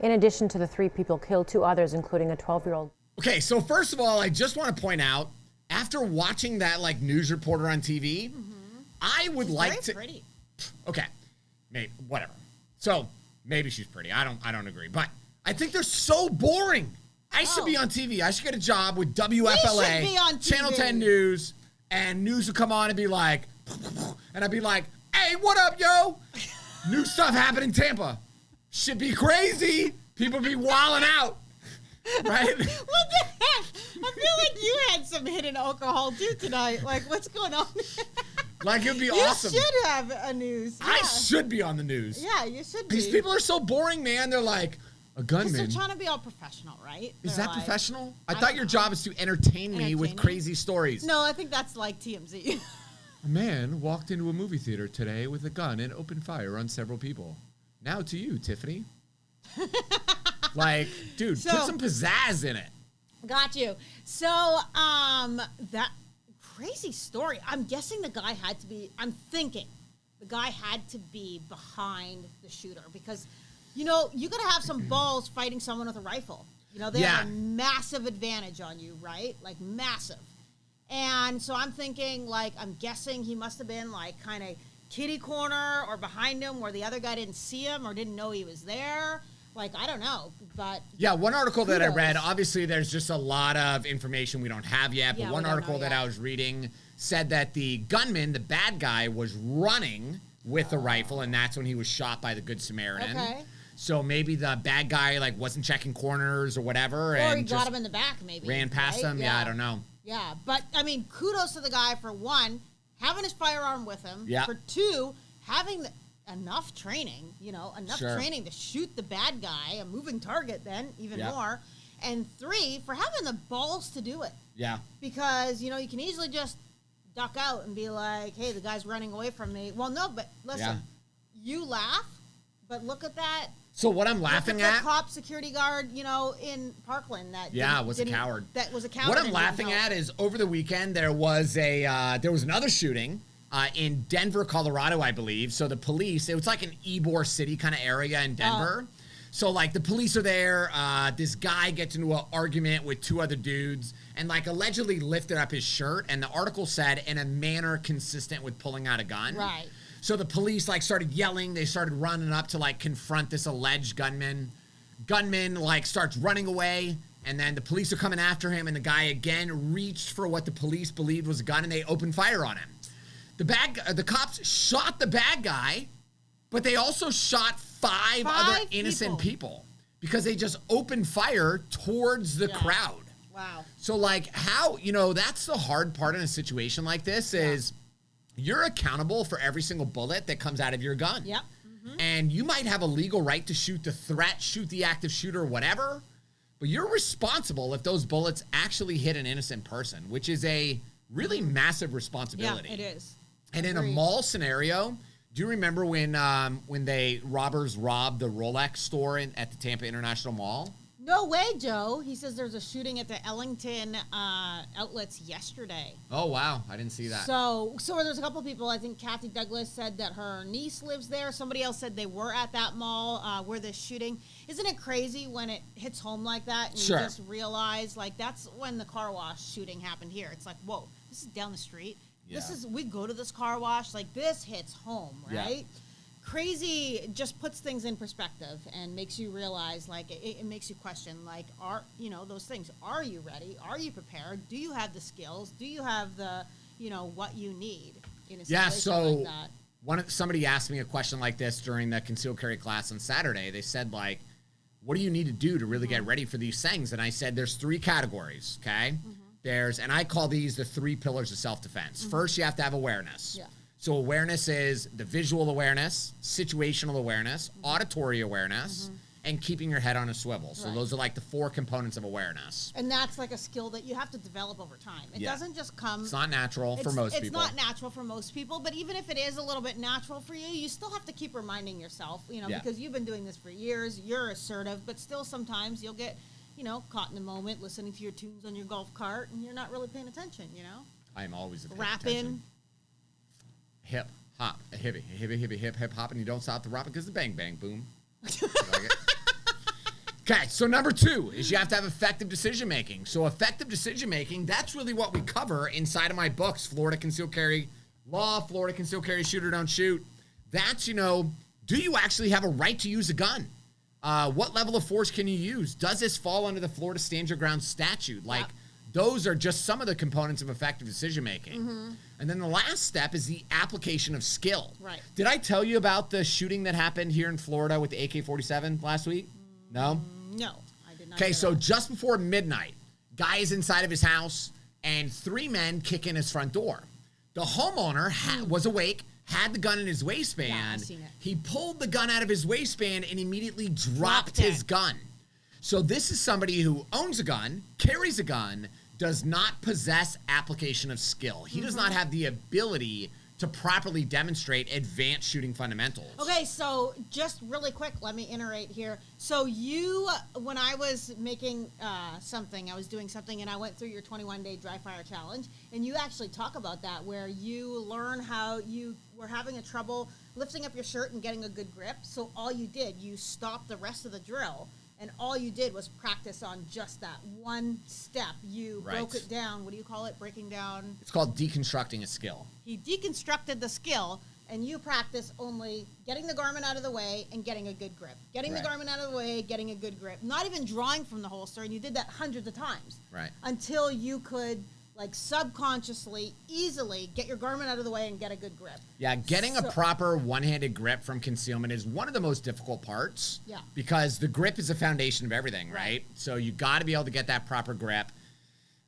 Speaker 3: In addition to the 3 people killed, 2 others, including a 12-year-old.
Speaker 2: Okay, so first of all, I just want to point out, after watching that news reporter on TV, I would like to.
Speaker 1: Pretty.
Speaker 2: Okay, maybe whatever. So maybe she's pretty. I don't agree, but I think they're so boring. I should be on TV. I should get a job with WFLA,
Speaker 1: We should be on TV.
Speaker 2: Channel 10 News, and news would come on and be like, and I'd be like, "Hey, what up, yo? New stuff happened in Tampa. Should be crazy. People be wilding out." Right?
Speaker 1: What the heck? I feel like you had some hidden alcohol too tonight. Like, what's going on?
Speaker 2: Like, it'd be
Speaker 1: You
Speaker 2: awesome.
Speaker 1: should have a news. Yeah.
Speaker 2: I should be on the news.
Speaker 1: Yeah, you should be.
Speaker 2: These people are so boring, man. They're like, a gunman.
Speaker 1: They're trying to be all professional, right?
Speaker 2: Is
Speaker 1: They're
Speaker 2: that
Speaker 1: like,
Speaker 2: professional? I
Speaker 1: I
Speaker 2: thought
Speaker 1: don't
Speaker 2: your
Speaker 1: know.
Speaker 2: job is to entertain me with
Speaker 1: Entertaining?
Speaker 2: crazy stories.
Speaker 1: No, I think that's like TMZ.
Speaker 2: A man walked into a movie theater today with a gun and opened fire on several people. Now to you, Tiffany. Like, dude, put some pizzazz in it.
Speaker 1: Got you. So, that crazy story. I'm guessing the guy had to be, I'm thinking the guy had to be behind the shooter because, you got to have some balls fighting someone with a rifle. They have a massive advantage on you, right? Like, massive. And so I'm thinking, I'm guessing he must have been, kind of kitty corner or behind him where the other guy didn't see him or didn't know he was there. I don't know, but...
Speaker 2: Yeah, one article that I
Speaker 1: kudos.
Speaker 2: read, obviously there's just a lot of information we don't have yet, but
Speaker 1: Yeah,
Speaker 2: one
Speaker 1: we don't
Speaker 2: article
Speaker 1: know
Speaker 2: that
Speaker 1: yet.
Speaker 2: I was reading said that the gunman, the bad guy, was running with a rifle, and that's when he was shot by the Good Samaritan.
Speaker 1: Okay.
Speaker 2: So maybe the bad guy, wasn't checking corners or whatever,
Speaker 1: Or
Speaker 2: and
Speaker 1: he
Speaker 2: just
Speaker 1: got him in the back, maybe.
Speaker 2: ran past
Speaker 1: right?
Speaker 2: him. Yeah, I don't know.
Speaker 1: Yeah, but, kudos to the guy for, 1, having his firearm with him.
Speaker 2: Yeah.
Speaker 1: For 2, having enough training,
Speaker 2: Sure.
Speaker 1: training to shoot the bad guy, a moving target then, even
Speaker 2: Yeah.
Speaker 1: more. And 3, for having the balls to do it.
Speaker 2: Yeah.
Speaker 1: Because, you can easily just duck out and be like, hey, the guy's running away from me. Well, no, but listen, you laugh, but look at that.
Speaker 2: So what I'm laughing
Speaker 1: look at
Speaker 2: at...
Speaker 1: the cop security guard, in Parkland that
Speaker 2: was a coward.
Speaker 1: That was a coward.
Speaker 2: What I'm
Speaker 1: and
Speaker 2: laughing
Speaker 1: didn't help.
Speaker 2: at is over the weekend there was another shooting in Denver, Colorado, I believe. So the police, it was like an Ybor City kind of area in Denver. So the police are there. This guy gets into an argument with 2 other dudes and allegedly lifted up his shirt. And the article said in a manner consistent with pulling out a gun.
Speaker 1: Right.
Speaker 2: So the police started yelling. They started running up to confront this alleged gunman. Gunman starts running away. And then the police are coming after him. And the guy again reached for what the police believed was a gun and they opened fire on him. The cops shot the bad guy, but they also shot 5 other innocent people because they just opened fire towards the crowd.
Speaker 1: Wow.
Speaker 2: So how, that's the hard part in a situation like this is you're accountable for every single bullet that comes out of your gun.
Speaker 1: Yep.
Speaker 2: And you might have a legal right to shoot the threat, shoot the active shooter, whatever, but you're responsible if those bullets actually hit an innocent person, which is a really massive responsibility.
Speaker 1: Yeah, it is.
Speaker 2: And in a mall scenario, do you remember when robbers robbed the Rolex store at the Tampa International Mall?
Speaker 1: No way, Joe. He says there's a shooting at the Ellington outlets yesterday.
Speaker 2: Oh, wow. I didn't see that.
Speaker 1: So there's a couple of people. I think Kathy Douglas said that her niece lives there. Somebody else said they were at that mall where this shooting. Isn't it crazy when it hits home like that and
Speaker 2: Sure.
Speaker 1: you just realize, that's when the car wash shooting happened here. It's like, whoa, this is down the street.
Speaker 2: Yeah.
Speaker 1: We go to this car wash. This hits home, right?
Speaker 2: Yeah.
Speaker 1: Crazy just puts things in perspective and makes you realize, it makes you question, are, those things, are you ready? Are you prepared? Do you have the skills? Do you have the, what you need in a situation like that?
Speaker 2: Somebody asked me a question like this during the concealed carry class on Saturday. They said, like, what do you need to do to really get ready for these things? And I said, there's 3 categories, okay? And I call these the 3 pillars of self-defense. First, you have to have awareness.
Speaker 1: Yeah.
Speaker 2: So awareness is the visual awareness, situational awareness, auditory awareness, and keeping your head on a swivel. So those are like the 4 components of awareness.
Speaker 1: And that's like a skill that you have to develop over time. It doesn't just come.
Speaker 2: It's not natural for most people.
Speaker 1: It's not natural for most people, but even if it is a little bit natural for you, you still have to keep reminding yourself, because you've been doing this for years, you're assertive, but still sometimes you'll get, caught in the moment listening to your tunes on your golf cart and you're not really paying attention,
Speaker 2: I am always
Speaker 1: rapping.
Speaker 2: Hip, hop, a hippie, hip, hop, and you don't stop the rock because the bang, bang, boom. Like it. Okay, so number 2 is you have to have effective decision-making. So effective decision-making, that's really what we cover inside of my books, Florida Concealed Carry Law, Florida Concealed Carry Shoot or Don't Shoot. That's, do you actually have a right to use a gun? What level of force can you use? Does this fall under the Florida Stand Your Ground statute? Like, those are just some of the components of effective decision-making. And then the last step is the application of skill.
Speaker 1: Right.
Speaker 2: Did I tell you about the shooting that happened here in Florida with the AK-47 last week? No?
Speaker 1: No, I did not.
Speaker 2: Okay, so just before midnight, guy is inside of his house, and 3 men kick in his front door. The homeowner was awake, had the gun in his waistband.
Speaker 1: Yeah, I've seen it.
Speaker 2: He pulled the gun out of his waistband and immediately dropped his gun. So this is somebody who owns a gun, carries a gun, does not possess application of skill. He does not have the ability to properly demonstrate advanced shooting fundamentals.
Speaker 1: Okay, so just really quick, let me iterate here. So when I was making something, I was doing something, and I went through your 21-day dry fire challenge, and you actually talk about that, where you learn how you were having a trouble lifting up your shirt and getting a good grip. So all you did, you stopped the rest of the drill, and all you did was practice on just that one step. You broke it down. What do you call it? Breaking down?
Speaker 2: It's called deconstructing a skill.
Speaker 1: He deconstructed the skill, and you practice only getting the garment out of the way and getting a good grip. Getting the garment out of the way, getting a good grip. Not even drawing from the holster, and you did that hundreds of times.
Speaker 2: Right.
Speaker 1: Until you could, like, subconsciously, easily get your garment out of the way and get a good grip.
Speaker 2: Yeah, getting a proper one-handed grip from concealment is one of the most difficult parts.
Speaker 1: Yeah.
Speaker 2: Because the grip is the foundation of everything, right? So you got to be able to get that proper grip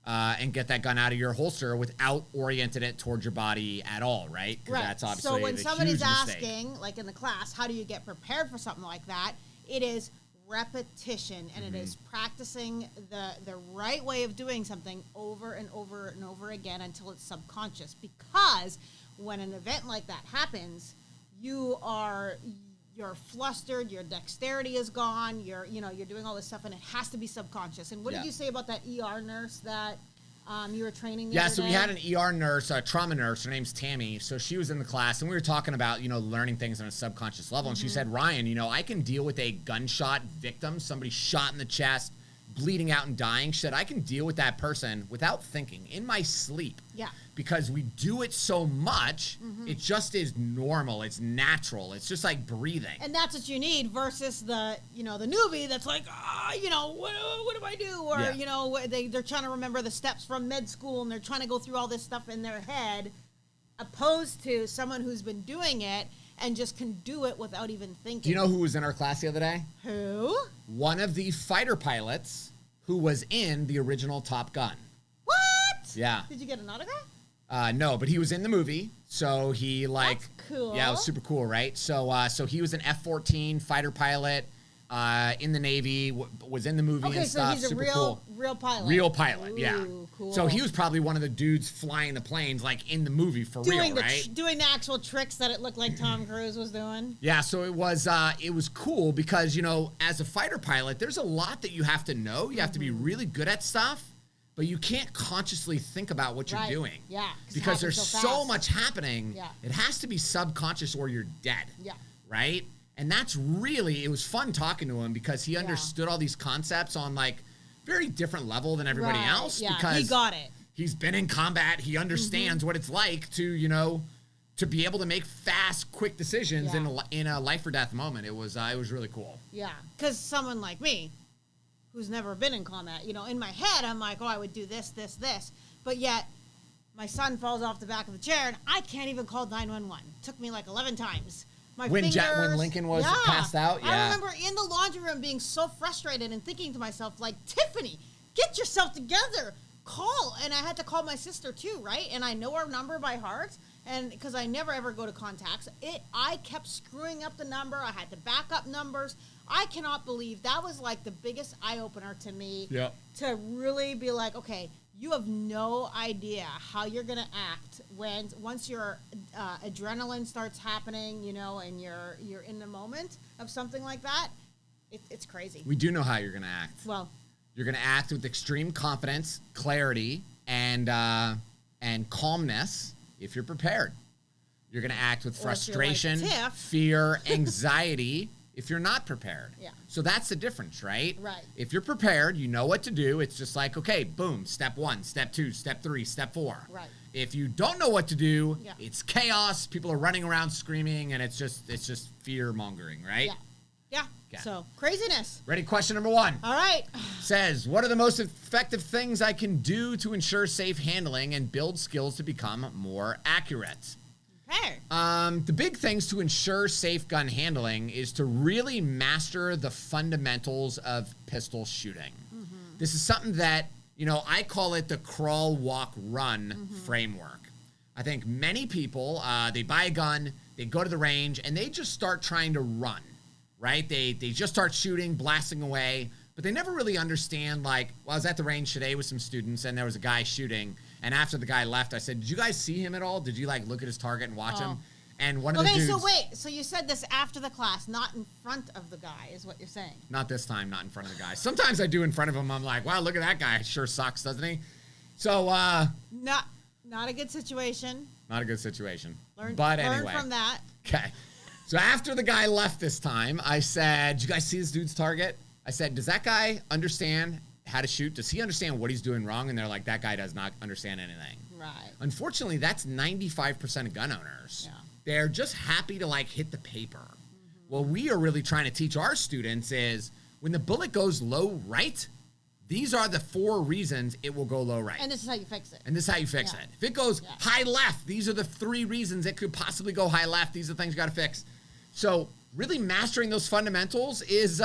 Speaker 2: and get that gun out of your holster without orienting it towards your body at all, right? Because that's obviously
Speaker 1: So when
Speaker 2: the
Speaker 1: somebody's
Speaker 2: huge mistake.
Speaker 1: asking, like in the class, how do you get prepared for something like that? It is repetition, and it is practicing the right way of doing something over and over and over again until it's subconscious. Because when an event like that happens, you're flustered, your dexterity is gone, you're doing all this stuff, and it has to be subconscious. And what did you say about that ER nurse that you were training the other
Speaker 2: so
Speaker 1: day?
Speaker 2: we had an ER nurse, a trauma nurse. Her name's Tammy. So she was in the class, and we were talking about, learning things on a subconscious level. And she said, Ryan, I can deal with a gunshot victim, somebody shot in the chest, bleeding out and dying. She said, I can deal with that person without thinking, in my sleep.
Speaker 1: Yeah.
Speaker 2: Because we do it so much, it just is normal. It's natural. It's just like breathing.
Speaker 1: And that's what you need versus the newbie that's like, what do I do? Or, they're trying to remember the steps from med school and they're trying to go through all this stuff in their head, opposed to someone who's been doing it and just can do it without even thinking.
Speaker 2: Do you know who was in our class the other day?
Speaker 1: Who?
Speaker 2: One of the fighter pilots who was in the original Top Gun.
Speaker 1: What?
Speaker 2: Yeah.
Speaker 1: Did you get an autograph?
Speaker 2: No, but he was in the movie, so he
Speaker 1: That's cool.
Speaker 2: Yeah, it was super cool, right? So he was an F-14 fighter pilot in the Navy, was in the movie and stuff.
Speaker 1: Okay, so he's a
Speaker 2: cool.
Speaker 1: real pilot.
Speaker 2: Real pilot,
Speaker 1: Ooh,
Speaker 2: yeah.
Speaker 1: Cool.
Speaker 2: So he was probably one of the dudes flying the planes, like in the movie for real, right?
Speaker 1: Doing the actual tricks that it looked like Tom Cruise was doing.
Speaker 2: Yeah, so it was cool because as a fighter pilot, there's a lot that you have to know. You have to be really good at stuff. But you can't consciously think about what you're doing.
Speaker 1: Yeah.
Speaker 2: Because there's so much happening.
Speaker 1: Yeah.
Speaker 2: It has to be subconscious or you're dead.
Speaker 1: Yeah.
Speaker 2: Right? And that's it was fun talking to him because he understood all these concepts on like very different level than everybody else.
Speaker 1: Yeah,
Speaker 2: because
Speaker 1: he got it.
Speaker 2: He's been in combat. He understands what it's like to, to be able to make fast, quick decisions in a life or death moment. It was really cool.
Speaker 1: Yeah. Because someone like me, who's never been in combat, in my head, I'm like, oh, I would do this, this, this. But yet, My son falls off the back of the chair, and I can't even call 911. Took me like 11 times. My
Speaker 2: When
Speaker 1: fingers,
Speaker 2: Lincoln was passed out? Yeah.
Speaker 1: I remember in the laundry room being so frustrated and thinking to myself, like, Tiffany, get yourself together. Call. And I had to call my sister too, right? And I know her number by heart. And because I never ever go to contacts, I kept screwing up the number. I had to back up numbers. I cannot believe that was like the biggest eye opener to me.
Speaker 2: Yep.
Speaker 1: To really be like, okay, you have no idea how you're gonna act once your adrenaline starts happening, you know, and you're in the moment of something like that. It's crazy.
Speaker 2: We do know how you're gonna act.
Speaker 1: Well,
Speaker 2: you're gonna act with extreme confidence, clarity, and calmness. If you're prepared, you're going to act with frustration,
Speaker 1: like
Speaker 2: fear, anxiety if you're not prepared.
Speaker 1: Yeah.
Speaker 2: So that's the difference, right?
Speaker 1: Right.
Speaker 2: If you're prepared, you know what to do. It's just like, okay, boom, step 1, step 2, step 3, step 4.
Speaker 1: Right.
Speaker 2: If you don't know what to do,
Speaker 1: Yeah.
Speaker 2: it's chaos. People are running around screaming, and it's just fear mongering, right?
Speaker 1: Yeah. Yeah.
Speaker 2: Okay.
Speaker 1: So craziness.
Speaker 2: Ready? Question number 1.
Speaker 1: All right.
Speaker 2: Says, what are the most effective things I can do to ensure safe handling and build skills to become more accurate?
Speaker 1: Okay.
Speaker 2: The big things to ensure safe gun handling is to really master the fundamentals of pistol shooting. Mm-hmm. This is something that, you know, I call it the crawl, walk, run framework. I think many people, they buy a gun, they go to the range, and they just start trying to run. Right? They just start shooting, blasting away, but they never really understand, like, well, I was at the range today with some students, and there was a guy shooting, and after the guy left, I said, did you guys see him at all? Did you, like, look at his target and watch him? And one of the dudes...
Speaker 1: Okay, so wait. So you said this after the class, not in front of the guy, is what you're saying.
Speaker 2: Not this time, not in front of the guy. Sometimes I do in front of him. I'm like, wow, look at that guy. Sure sucks, doesn't he? So,
Speaker 1: Not a good situation.
Speaker 2: Not a good situation.
Speaker 1: Learn
Speaker 2: anyway.
Speaker 1: from that.
Speaker 2: Okay. So after the guy left this time, I said, did you guys see this dude's target? I said, does that guy understand how to shoot? Does he understand what he's doing wrong? And they're like, that guy does not understand anything.
Speaker 1: Right.
Speaker 2: Unfortunately, that's 95% of gun owners.
Speaker 1: Yeah.
Speaker 2: They're just happy to, like, hit the paper. What we are really trying to teach our students is when the bullet goes low right, these are the 4 reasons it will go low right.
Speaker 1: And this is how you fix it.
Speaker 2: And this is how you fix it. If it goes high left, these are the 3 reasons it could possibly go high left. These are the things you got to fix. So really mastering those fundamentals is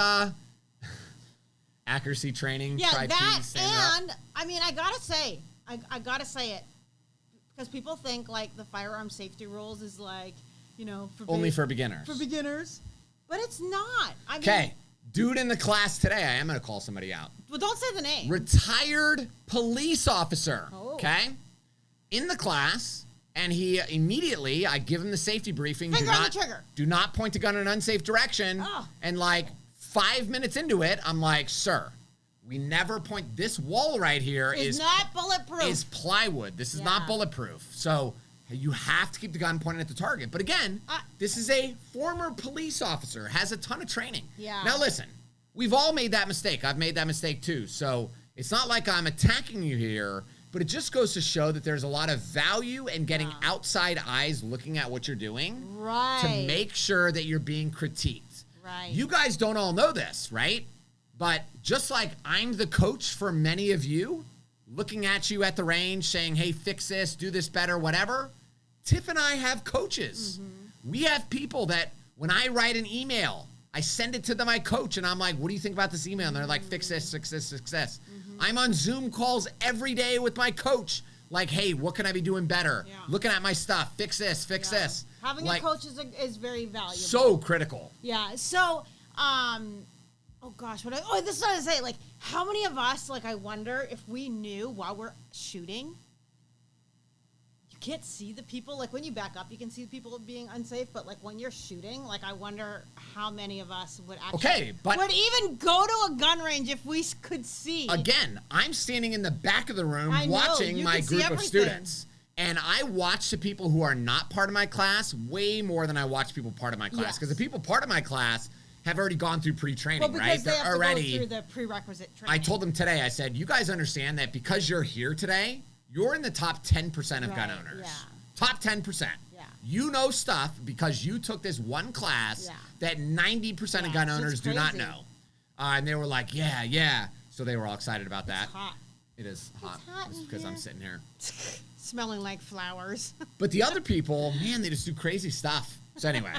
Speaker 2: accuracy training.
Speaker 1: Yeah,
Speaker 2: try
Speaker 1: that,
Speaker 2: P, stand
Speaker 1: and,
Speaker 2: up.
Speaker 1: I mean, I got to say it. Because people think, like, the firearm safety rules is, like, you know.
Speaker 2: Only for beginners.
Speaker 1: For beginners. But it's not. I mean,
Speaker 2: Okay. Dude in the class today, I am going to call somebody out.
Speaker 1: Well, don't say the name.
Speaker 2: Retired police officer.
Speaker 1: Oh.
Speaker 2: Okay? In the class, and he immediately, I give him the safety briefing.
Speaker 1: Finger on the trigger.
Speaker 2: Do not point the gun in an unsafe direction.
Speaker 1: Oh.
Speaker 2: And like 5 minutes into it, I'm like, sir, we never point. This wall right here
Speaker 1: It's not bulletproof.
Speaker 2: Is plywood. This is not bulletproof. So you have to keep the gun pointed at the target. But again, this is a former police officer, has a ton of training.
Speaker 1: Yeah.
Speaker 2: Now listen, we've all made that mistake. I've made that mistake too. So it's not like I'm attacking you here, but it just goes to show that there's a lot of value in getting outside eyes looking at what you're doing.
Speaker 1: Right.
Speaker 2: To make sure that you're being critiqued.
Speaker 1: Right.
Speaker 2: You guys don't all know this, right? But just like I'm the coach for many of you, looking at you at the range saying, hey, fix this, do this better, whatever, Tiff and I have coaches. Mm-hmm. We have people that when I write an email, I send it to my coach and I'm like, what do you think about this email? And they're like, fix this, fix this, fix this. Mm-hmm. I'm on Zoom calls every day with my coach. Like, hey, what can I be doing better? Yeah. Looking at my stuff, fix this, fix this.
Speaker 1: Having a coach is very valuable.
Speaker 2: So critical.
Speaker 1: Yeah. So, oh gosh, this is what I say. Like, how many of us, like, I wonder if we knew while we're shooting, you can't see the people. Like, when you back up, you can see people being unsafe. But, like, when you're shooting, like, I wonder how many of us would actually would even go to a gun range if we could see.
Speaker 2: Again, I'm standing in the back of the room watching my group of students. And I watch the people who are not part of my class way more than I watch people part of my class. Because the people part of my class have already gone through pre-training, right?
Speaker 1: They have already to go through the prerequisite training.
Speaker 2: I told them today, I said, you guys understand that because you're here today, you're in the top 10% of gun owners. Yeah. Top 10%. Yeah. You know stuff because you took this one class that 90% of gun owners do not know. And they were like, yeah. So they were all excited about that.
Speaker 1: It's hot.
Speaker 2: It is hot. It's because I'm sitting here.
Speaker 1: Smelling like flowers.
Speaker 2: But the other people, man, they just do crazy stuff. So anyway.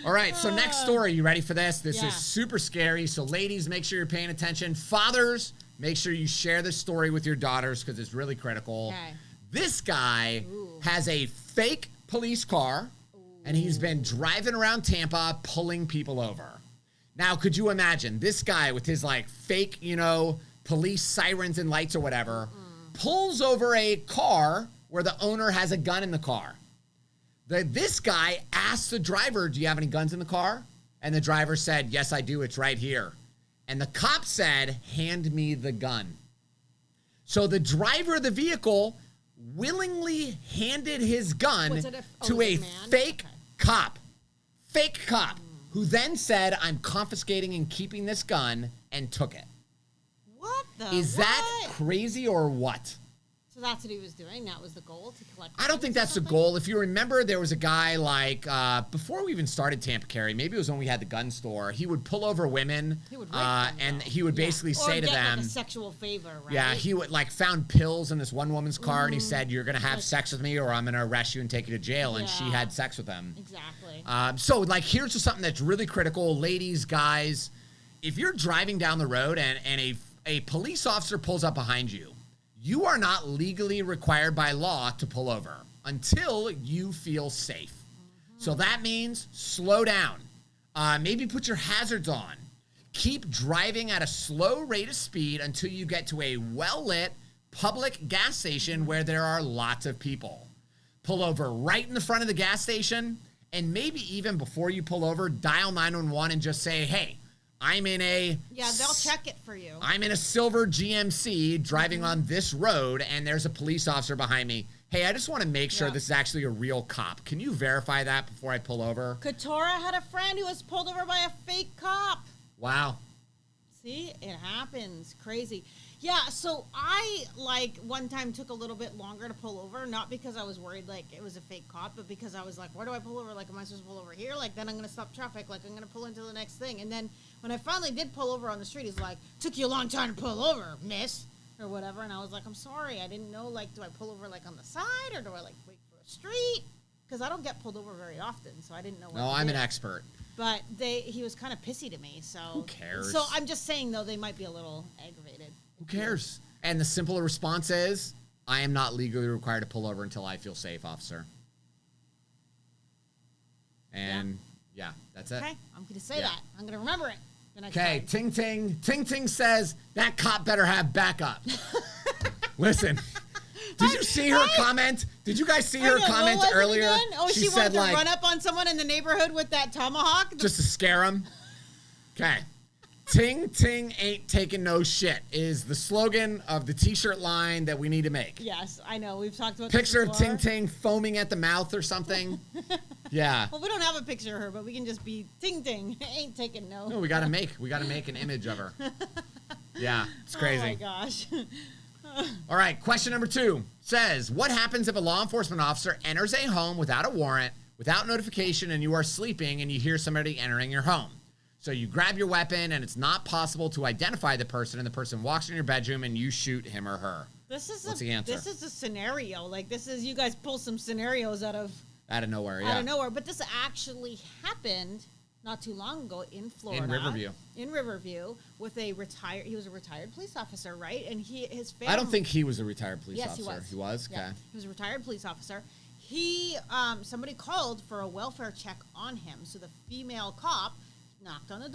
Speaker 2: All right, so next story. You ready for this? This is super scary. So ladies, make sure you're paying attention. Fathers, make sure you share this story with your daughters because it's really critical.
Speaker 1: Okay.
Speaker 2: This guy has a fake police car, and he's been driving around Tampa pulling people over. Now, could you imagine this guy with his like fake, police sirens and lights or whatever, pulls over a car where the owner has a gun in the car. This guy asked the driver, do you have any guns in the car? And the driver said, yes, I do. It's right here. And the cop said, hand me the gun. So the driver of the vehicle willingly handed his gun to a fake cop. Fake cop. Who then said, I'm confiscating and keeping this gun, and took it.
Speaker 1: What the?
Speaker 2: Is that crazy or what?
Speaker 1: So that's what he was doing? That was the goal, to collect
Speaker 2: I don't think that's the goal. If you remember, there was a guy like, before we even started Tampa Carry, maybe it was when we had the gun store, he would pull over women, and he would basically say to them,
Speaker 1: like a sexual favor, right?
Speaker 2: Yeah, he would found pills in this one woman's car, and he said, you're going to have sex with me or I'm going to arrest you and take you to jail, and she had sex with him.
Speaker 1: Exactly.
Speaker 2: So here's just something that's really critical. Ladies, guys, if you're driving down the road and a police officer pulls up behind you, you are not legally required by law to pull over until you feel safe. So that means slow down. Maybe put your hazards on. Keep driving at a slow rate of speed until you get to a well-lit public gas station where there are lots of people. Pull over right in the front of the gas station, and maybe even before you pull over, dial 911 and just say, hey, I'm in
Speaker 1: they'll check it for you.
Speaker 2: I'm in a silver GMC driving on this road, and there's a police officer behind me. Hey, I just want to make sure this is actually a real cop. Can you verify that before I pull over?
Speaker 1: Katora had a friend who was pulled over by a fake cop.
Speaker 2: Wow.
Speaker 1: See, it happens. Crazy. Yeah, so I, one time took a little bit longer to pull over, not because I was worried, it was a fake cop, but because I was like, where do I pull over? Am I supposed to pull over here? Then I'm going to stop traffic. I'm going to pull into the next thing. And then when I finally did pull over on the street, he's like, took you a long time to pull over, miss, or whatever. And I was like, I'm sorry. I didn't know, do I pull over, on the side, or do I, wait for a street? Because I don't get pulled over very often, so I didn't know what
Speaker 2: No, I'm an expert.
Speaker 1: But he was kind of pissy to me, so.
Speaker 2: Who cares?
Speaker 1: So I'm just saying, though, they might be a little aggravated.
Speaker 2: Who cares? And the simple response is, I am not legally required to pull over until I feel safe, officer. And, that's it.
Speaker 1: Okay, I'm going to say that. I'm going to remember it.
Speaker 2: Okay, Ting Ting. Ting Ting says, that cop better have backup. Listen. Did you see her comment? Did you guys see her comment earlier?
Speaker 1: Oh, she wanted to run up on someone in the neighborhood with that tomahawk?
Speaker 2: Just to scare him? Okay. Ting Ting ain't taking no shit is the slogan of the t-shirt line that we need to make.
Speaker 1: Yes, I know. We've talked about
Speaker 2: picture
Speaker 1: this
Speaker 2: of Ting Ting foaming at the mouth or something. Yeah.
Speaker 1: Well, we don't have a picture of her, but we can just be Ting Ting ain't taking no.
Speaker 2: No, we gotta make an image of her. Yeah, it's crazy.
Speaker 1: Oh my gosh.
Speaker 2: All right, question number 2 says, what happens if a law enforcement officer enters a home without a warrant, without notification, and you are sleeping and you hear somebody entering your home? So you grab your weapon and it's not possible to identify the person, and the person walks in your bedroom and you shoot him or her. What's the answer?
Speaker 1: This is a scenario. You guys pull some scenarios out of
Speaker 2: nowhere,
Speaker 1: Out of nowhere. But this actually happened not too long ago in Florida. In Riverview. With he was a retired police officer, right? And his family.
Speaker 2: I don't think he was a retired police officer.
Speaker 1: Yes,
Speaker 2: he was. Okay.
Speaker 1: Yeah, he was a retired police officer. Somebody called for a welfare check on him. So the female cop knocked on the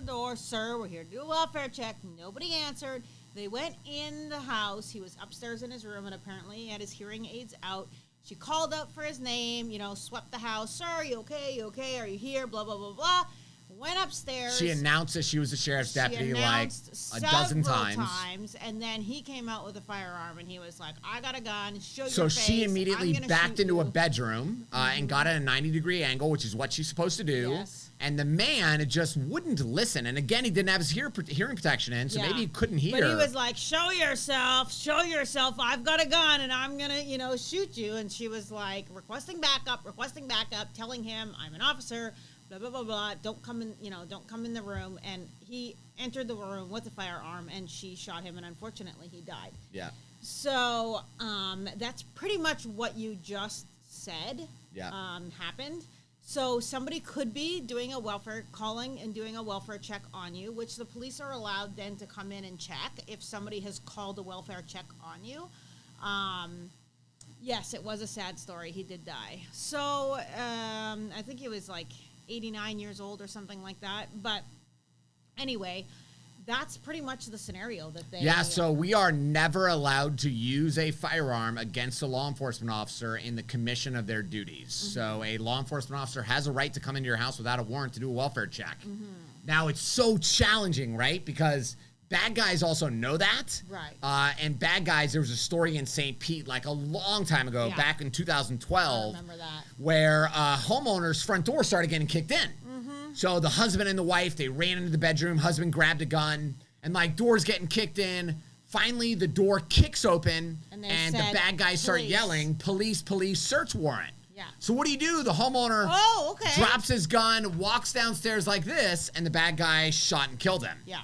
Speaker 1: door. Sir, we're here to do a welfare check. Nobody answered. They went in the house. He was upstairs in his room, and apparently he had his hearing aids out. She called out for his name, swept the house. Sir, are you okay? Are you here? Blah, blah, blah, blah. Went upstairs.
Speaker 2: She announced that she was a sheriff's deputy a dozen times.
Speaker 1: And then he came out with a firearm, and he was like, I got a gun. Show your face.
Speaker 2: So she immediately backed into a bedroom and got at a 90-degree angle, which is what she's supposed to do.
Speaker 1: Yes.
Speaker 2: And the man just wouldn't listen. And again, he didn't have his hearing protection in, so maybe he couldn't hear.
Speaker 1: But he was like, show yourself. I've got a gun, and I'm going to, shoot you. And she was like, requesting backup, telling him, I'm an officer, blah, blah, blah, blah. Don't come in the room. And he entered the room with a firearm, and she shot him, and unfortunately, he died.
Speaker 2: Yeah.
Speaker 1: So that's pretty much what you just said happened. So somebody could be doing a welfare, calling and doing a welfare check on you, which the police are allowed then to come in and check if somebody has called a welfare check on you. Yes, it was a sad story. He did die. So I think he was like 89 years old or something like that. But anyway, that's pretty much the scenario that they...
Speaker 2: Yeah, so we are never allowed to use a firearm against a law enforcement officer in the commission of their duties. So a law enforcement officer has a right to come into your house without a warrant to do a welfare check. Now, it's so challenging, right? Because bad guys also know that.
Speaker 1: Right.
Speaker 2: And bad guys, there was a story in St. Pete like a long time ago, back in 2012,
Speaker 1: I remember that.
Speaker 2: where a homeowner's front door started getting kicked in. So the husband and the wife, they ran into the bedroom. Husband grabbed a gun, and like doors getting kicked in. Finally, the door kicks open, and the bad guys start yelling, "Police, police, search warrant."
Speaker 1: Yeah.
Speaker 2: So what do? The homeowner drops his gun, walks downstairs like this, and the bad guy shot and killed him.
Speaker 1: Yeah.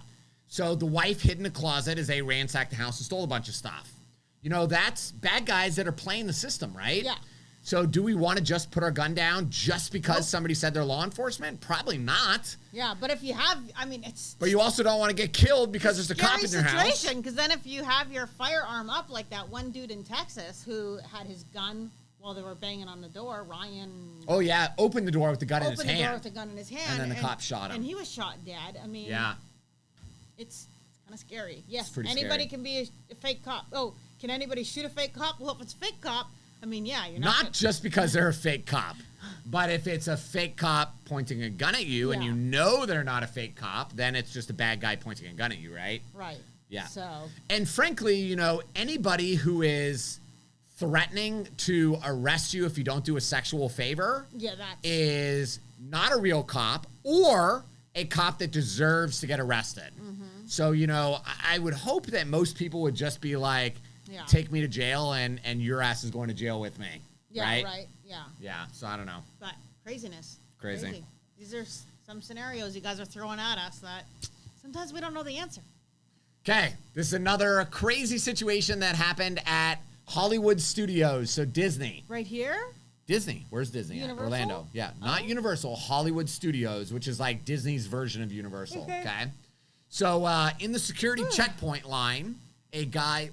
Speaker 2: So the wife hid in a closet as they ransacked the house and stole a bunch of stuff. You know, that's bad guys that are playing the system, right?
Speaker 1: Yeah.
Speaker 2: So do we want to just put our gun down just because somebody said they're law enforcement? Probably not.
Speaker 1: Yeah, but if you have, I mean, it's...
Speaker 2: But you also don't want to get killed because there's a cop in your house.
Speaker 1: Because then if you have your firearm up, like that one dude in Texas who had his gun while they were banging on the door, Ryan...
Speaker 2: Oh, yeah, opened the door with the gun in his hand.
Speaker 1: Opened the door with the gun in his hand.
Speaker 2: And then the cop shot him.
Speaker 1: And he was shot dead. I mean...
Speaker 2: Yeah.
Speaker 1: It's kind of scary. Yes,
Speaker 2: scary.
Speaker 1: anybody can be a fake cop. Oh, can anybody shoot a fake cop? Well, if it's a fake cop... I mean, yeah, you're
Speaker 2: not just because they're a fake cop, but if it's a fake cop pointing a gun at you and you know they're not a fake cop, then it's just a bad guy pointing a gun at you, right?
Speaker 1: Right.
Speaker 2: Yeah.
Speaker 1: So.
Speaker 2: And frankly, you know, anybody who is threatening to arrest you if you don't do a sexual favor is not a real cop or a cop that deserves to get arrested. So, you know, I would hope that most people would just be like, take me to jail and your ass is going to jail with me.
Speaker 1: Yeah, right? Yeah.
Speaker 2: Yeah, so I don't know.
Speaker 1: But craziness.
Speaker 2: Crazy.
Speaker 1: These are some scenarios you guys are throwing at us that sometimes we don't know the answer.
Speaker 2: Okay, this is another crazy situation that happened at Hollywood Studios, so Disney.
Speaker 1: Right here?
Speaker 2: Disney. Where's Disney
Speaker 1: Universal?
Speaker 2: at? Orlando. Yeah, not Universal, Hollywood Studios, which is like Disney's version of Universal, okay? So in the security checkpoint line, a guy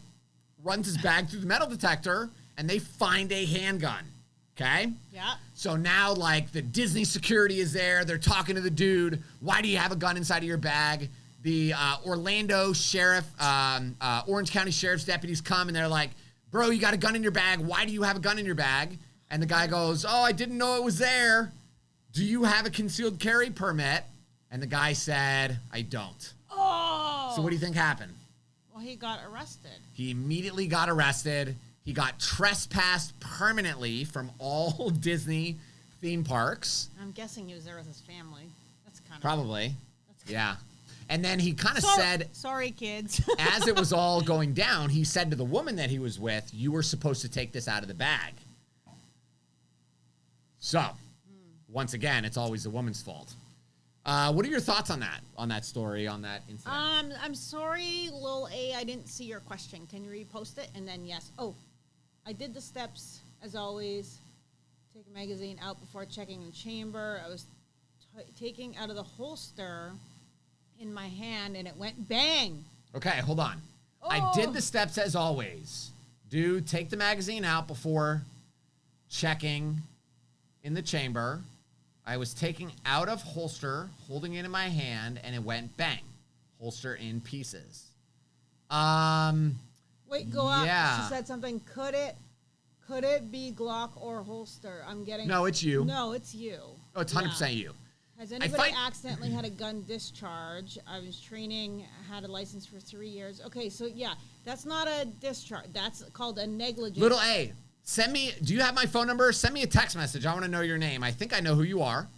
Speaker 2: runs his bag through the metal detector, and they find a handgun, okay?
Speaker 1: Yeah.
Speaker 2: So now, like, the Disney security is there. They're talking to the dude. Why do you have a gun inside of your bag? The Orlando sheriff, Orange County Sheriff's deputies come, and they're like, bro, you got a gun in your bag. Why do you have a gun in your bag? And the guy goes, oh, I didn't know it was there. Do you have a concealed carry permit? And the guy said, I don't.
Speaker 1: Oh.
Speaker 2: So what do you think happened?
Speaker 1: Well, he got arrested.
Speaker 2: He immediately got arrested. He got trespassed permanently from all Disney theme parks.
Speaker 1: I'm guessing he was there with his family. That's kind of...
Speaker 2: Probably. Yeah. And then he kind of said...
Speaker 1: Sorry, kids.
Speaker 2: as it was all going down, he said to the woman that he was with, you were supposed to take this out of the bag. So, once again, it's always the woman's fault. What are your thoughts on that story, on that incident?
Speaker 1: I'm sorry, Lil A, I didn't see your question. Can you repost it? And then, yes. Oh, I did the steps, as always. Take a magazine out before checking the chamber. I was taking out of the holster in my hand, and it went bang.
Speaker 2: Okay, hold on. Oh. I did the steps, as always. Take the magazine out before checking in the chamber. I was taking out of holster, holding it in my hand, and it went bang. Holster in pieces.
Speaker 1: Wait, go up. She said something. Could it be Glock or holster? I'm getting...
Speaker 2: No, it's you.
Speaker 1: No, it's you.
Speaker 2: Oh, it's 100% you.
Speaker 1: Has anybody accidentally had a gun discharge? I was training, had a license for 3 years. Okay, so yeah, that's not a discharge. That's called a negligence.
Speaker 2: Little A. Do you have my phone number? Send me a text message. I want to know your name. I think I know who you are,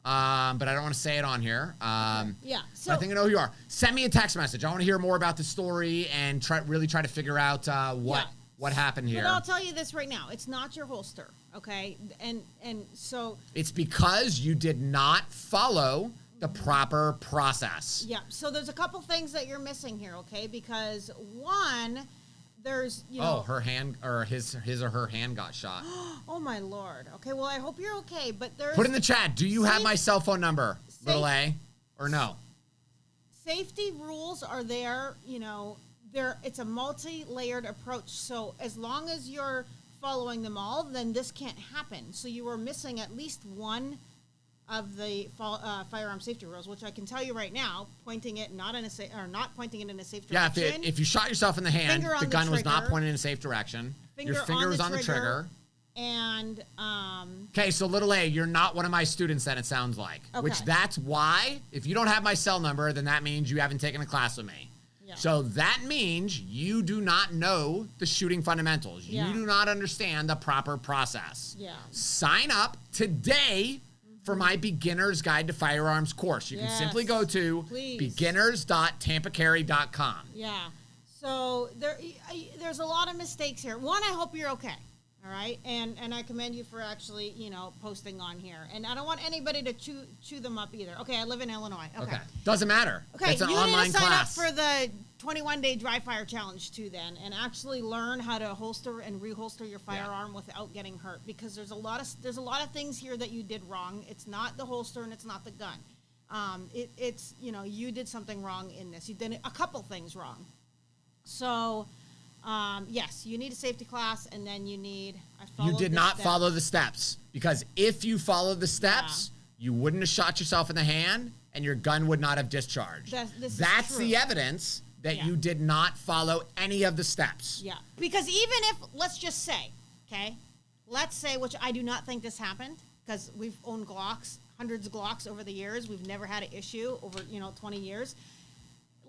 Speaker 2: but I don't want to say it on here.
Speaker 1: Yeah. So
Speaker 2: I think I know who you are. Send me a text message. I want to hear more about the story and really try to figure out what happened here.
Speaker 1: But I'll tell you this right now. It's not your holster, okay? And so...
Speaker 2: It's because you did not follow the proper process.
Speaker 1: Yeah. So there's a couple things that you're missing here, okay? Because one... there's, you know.
Speaker 2: Oh, her hand or his or her hand got shot.
Speaker 1: Oh my Lord. Okay, well I hope you're okay, but there's.
Speaker 2: Put in the chat. Do you have my cell phone number, little A, or no?
Speaker 1: Safety rules are there. You know, it's a multi-layered approach. So as long as you're following them all, then this can't happen. So you were missing at least one of the firearm safety rules, which I can tell you right now, pointing it not pointing it in a safe direction.
Speaker 2: Yeah, if you shot yourself in the hand, the gun was not pointed in a safe direction. Your finger was on the trigger.
Speaker 1: And
Speaker 2: okay, so little A, you're not one of my students then, it sounds like.
Speaker 1: Okay.
Speaker 2: Which that's why, if you don't have my cell number, then that means you haven't taken a class with me. Yeah. So that means you do not know the shooting fundamentals. Yeah. You do not understand the proper process. Yeah. Sign up today for my Beginner's Guide to Firearms course. You can simply go to beginners.tampacarry.com.
Speaker 1: Yeah. So there's a lot of mistakes here. One, I hope you're okay. All right. And I commend you for actually, you know, posting on here. And I don't want anybody to chew them up either. Okay. I live in Illinois. Okay.
Speaker 2: Doesn't matter.
Speaker 1: Okay.
Speaker 2: It's an online
Speaker 1: class. You need to sign up for the 21-day dry fire challenge too then, and actually learn how to holster and reholster your firearm without getting hurt, because there's a lot of things here that you did wrong. It's not the holster and it's not the gun. It's, you know, you did something wrong in this. You did a couple things wrong. So, yes, you need a safety class, and then you need.
Speaker 2: You did not follow the steps, because if you followed the steps, you wouldn't have shot yourself in the hand, and your gun would not have discharged. That's the evidence that you did not follow any of the steps.
Speaker 1: Yeah, because even if, let's just say, okay, let's say, which I do not think this happened, because we've owned Glocks, hundreds of Glocks over the years. We've never had an issue over, 20 years.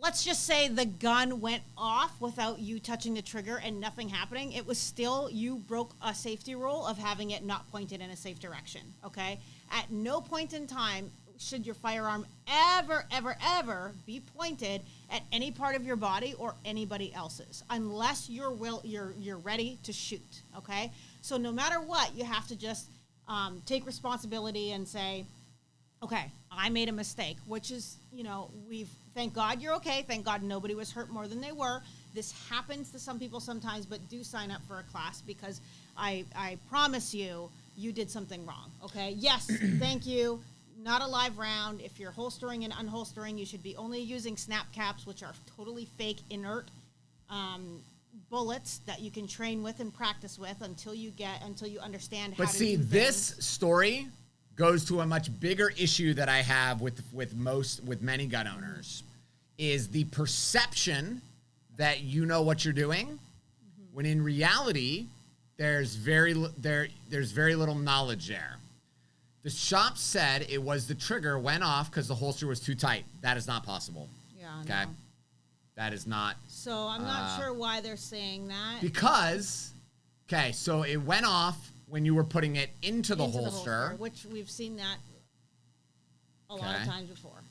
Speaker 1: Let's just say the gun went off without you touching the trigger and nothing happening. It was still, you broke a safety rule of having it not pointed in a safe direction, okay? At no point in time should your firearm ever, ever, ever be pointed at any part of your body or anybody else's, unless you're ready to shoot, okay? So no matter what, you have to just take responsibility and say, okay, I made a mistake, which is, thank God you're okay. Thank God nobody was hurt more than they were. This happens to some people sometimes, but do sign up for a class, because I promise you, you did something wrong, okay? Yes, thank you. Not a live round. If you're holstering and unholstering, you should be only using snap caps, which are totally fake, inert bullets that you can train with and practice with until you understand how to do things.
Speaker 2: But see, this story goes to a much bigger issue that I have with many gun owners, is the perception that you know what you're doing, when in reality there's very little knowledge there. The shop said it was the trigger went off because the holster was too tight. That is not possible.
Speaker 1: Yeah.
Speaker 2: Okay.
Speaker 1: No.
Speaker 2: That is not.
Speaker 1: So I'm not sure why they're saying that.
Speaker 2: Because, okay, so it went off when you were putting it into the holster,
Speaker 1: which we've seen that a lot of times before.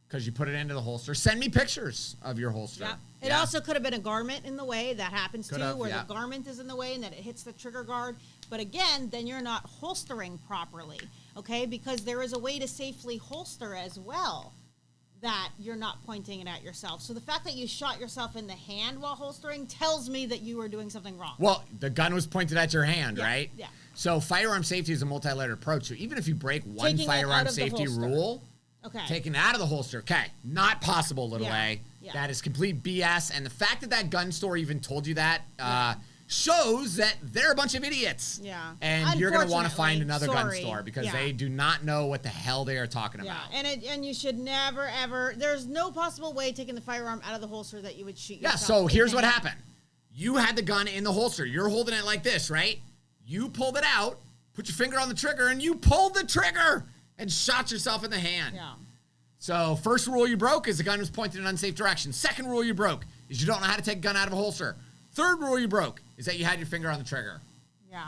Speaker 2: Because you put it into the holster. Send me pictures of your holster.
Speaker 1: Yep. It also could have been a garment in the way. That happens too, where the garment is in the way and that it hits the trigger guard. But again, then you're not holstering properly, okay? Because there is a way to safely holster as well, that you're not pointing it at yourself. So the fact that you shot yourself in the hand while holstering tells me that you were doing something wrong.
Speaker 2: Well, the gun was pointed at your hand, right?
Speaker 1: Yeah.
Speaker 2: So firearm safety is a multi-layered approach. So even if you break one firearm safety rule, taking it out of the holster, not possible, little A. Yeah. That is complete BS. And the fact that gun store even told you that shows that they're a bunch of idiots.
Speaker 1: Yeah.
Speaker 2: And you're going to want to find another gun store, because they do not know what the hell they are talking about.
Speaker 1: And you should never, ever, there's no possible way taking the firearm out of the holster that you would shoot yourself.
Speaker 2: Yeah, so here's what happened. You had the gun in the holster. You're holding it like this, right? You pulled it out, put your finger on the trigger, and you pulled the trigger and shot yourself in the hand.
Speaker 1: Yeah.
Speaker 2: So first rule you broke is the gun was pointed in an unsafe direction. Second rule you broke is you don't know how to take a gun out of a holster. Third rule you broke is that you had your finger on the trigger.
Speaker 1: Yeah.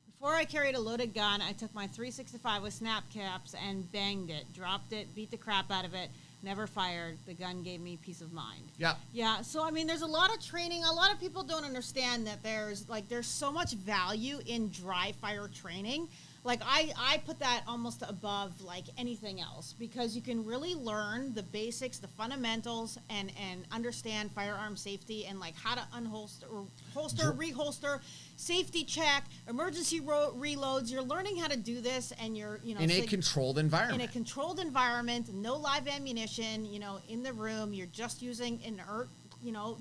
Speaker 1: Before I carried a loaded gun, I took my 365 with snap caps and banged it, dropped it, beat the crap out of it, never fired. The gun gave me peace of mind.
Speaker 2: Yep.
Speaker 1: Yeah, so I mean, there's a lot of training. A lot of people don't understand that there's so much value in dry fire training. Like I put that almost above like anything else, because you can really learn the basics, the fundamentals, and understand firearm safety and like how to unholster, or holster, reholster, safety check, emergency reloads. You're learning how to do this, and you're
Speaker 2: in a controlled environment.
Speaker 1: In a controlled environment, no live ammunition, in the room. You're just using inert,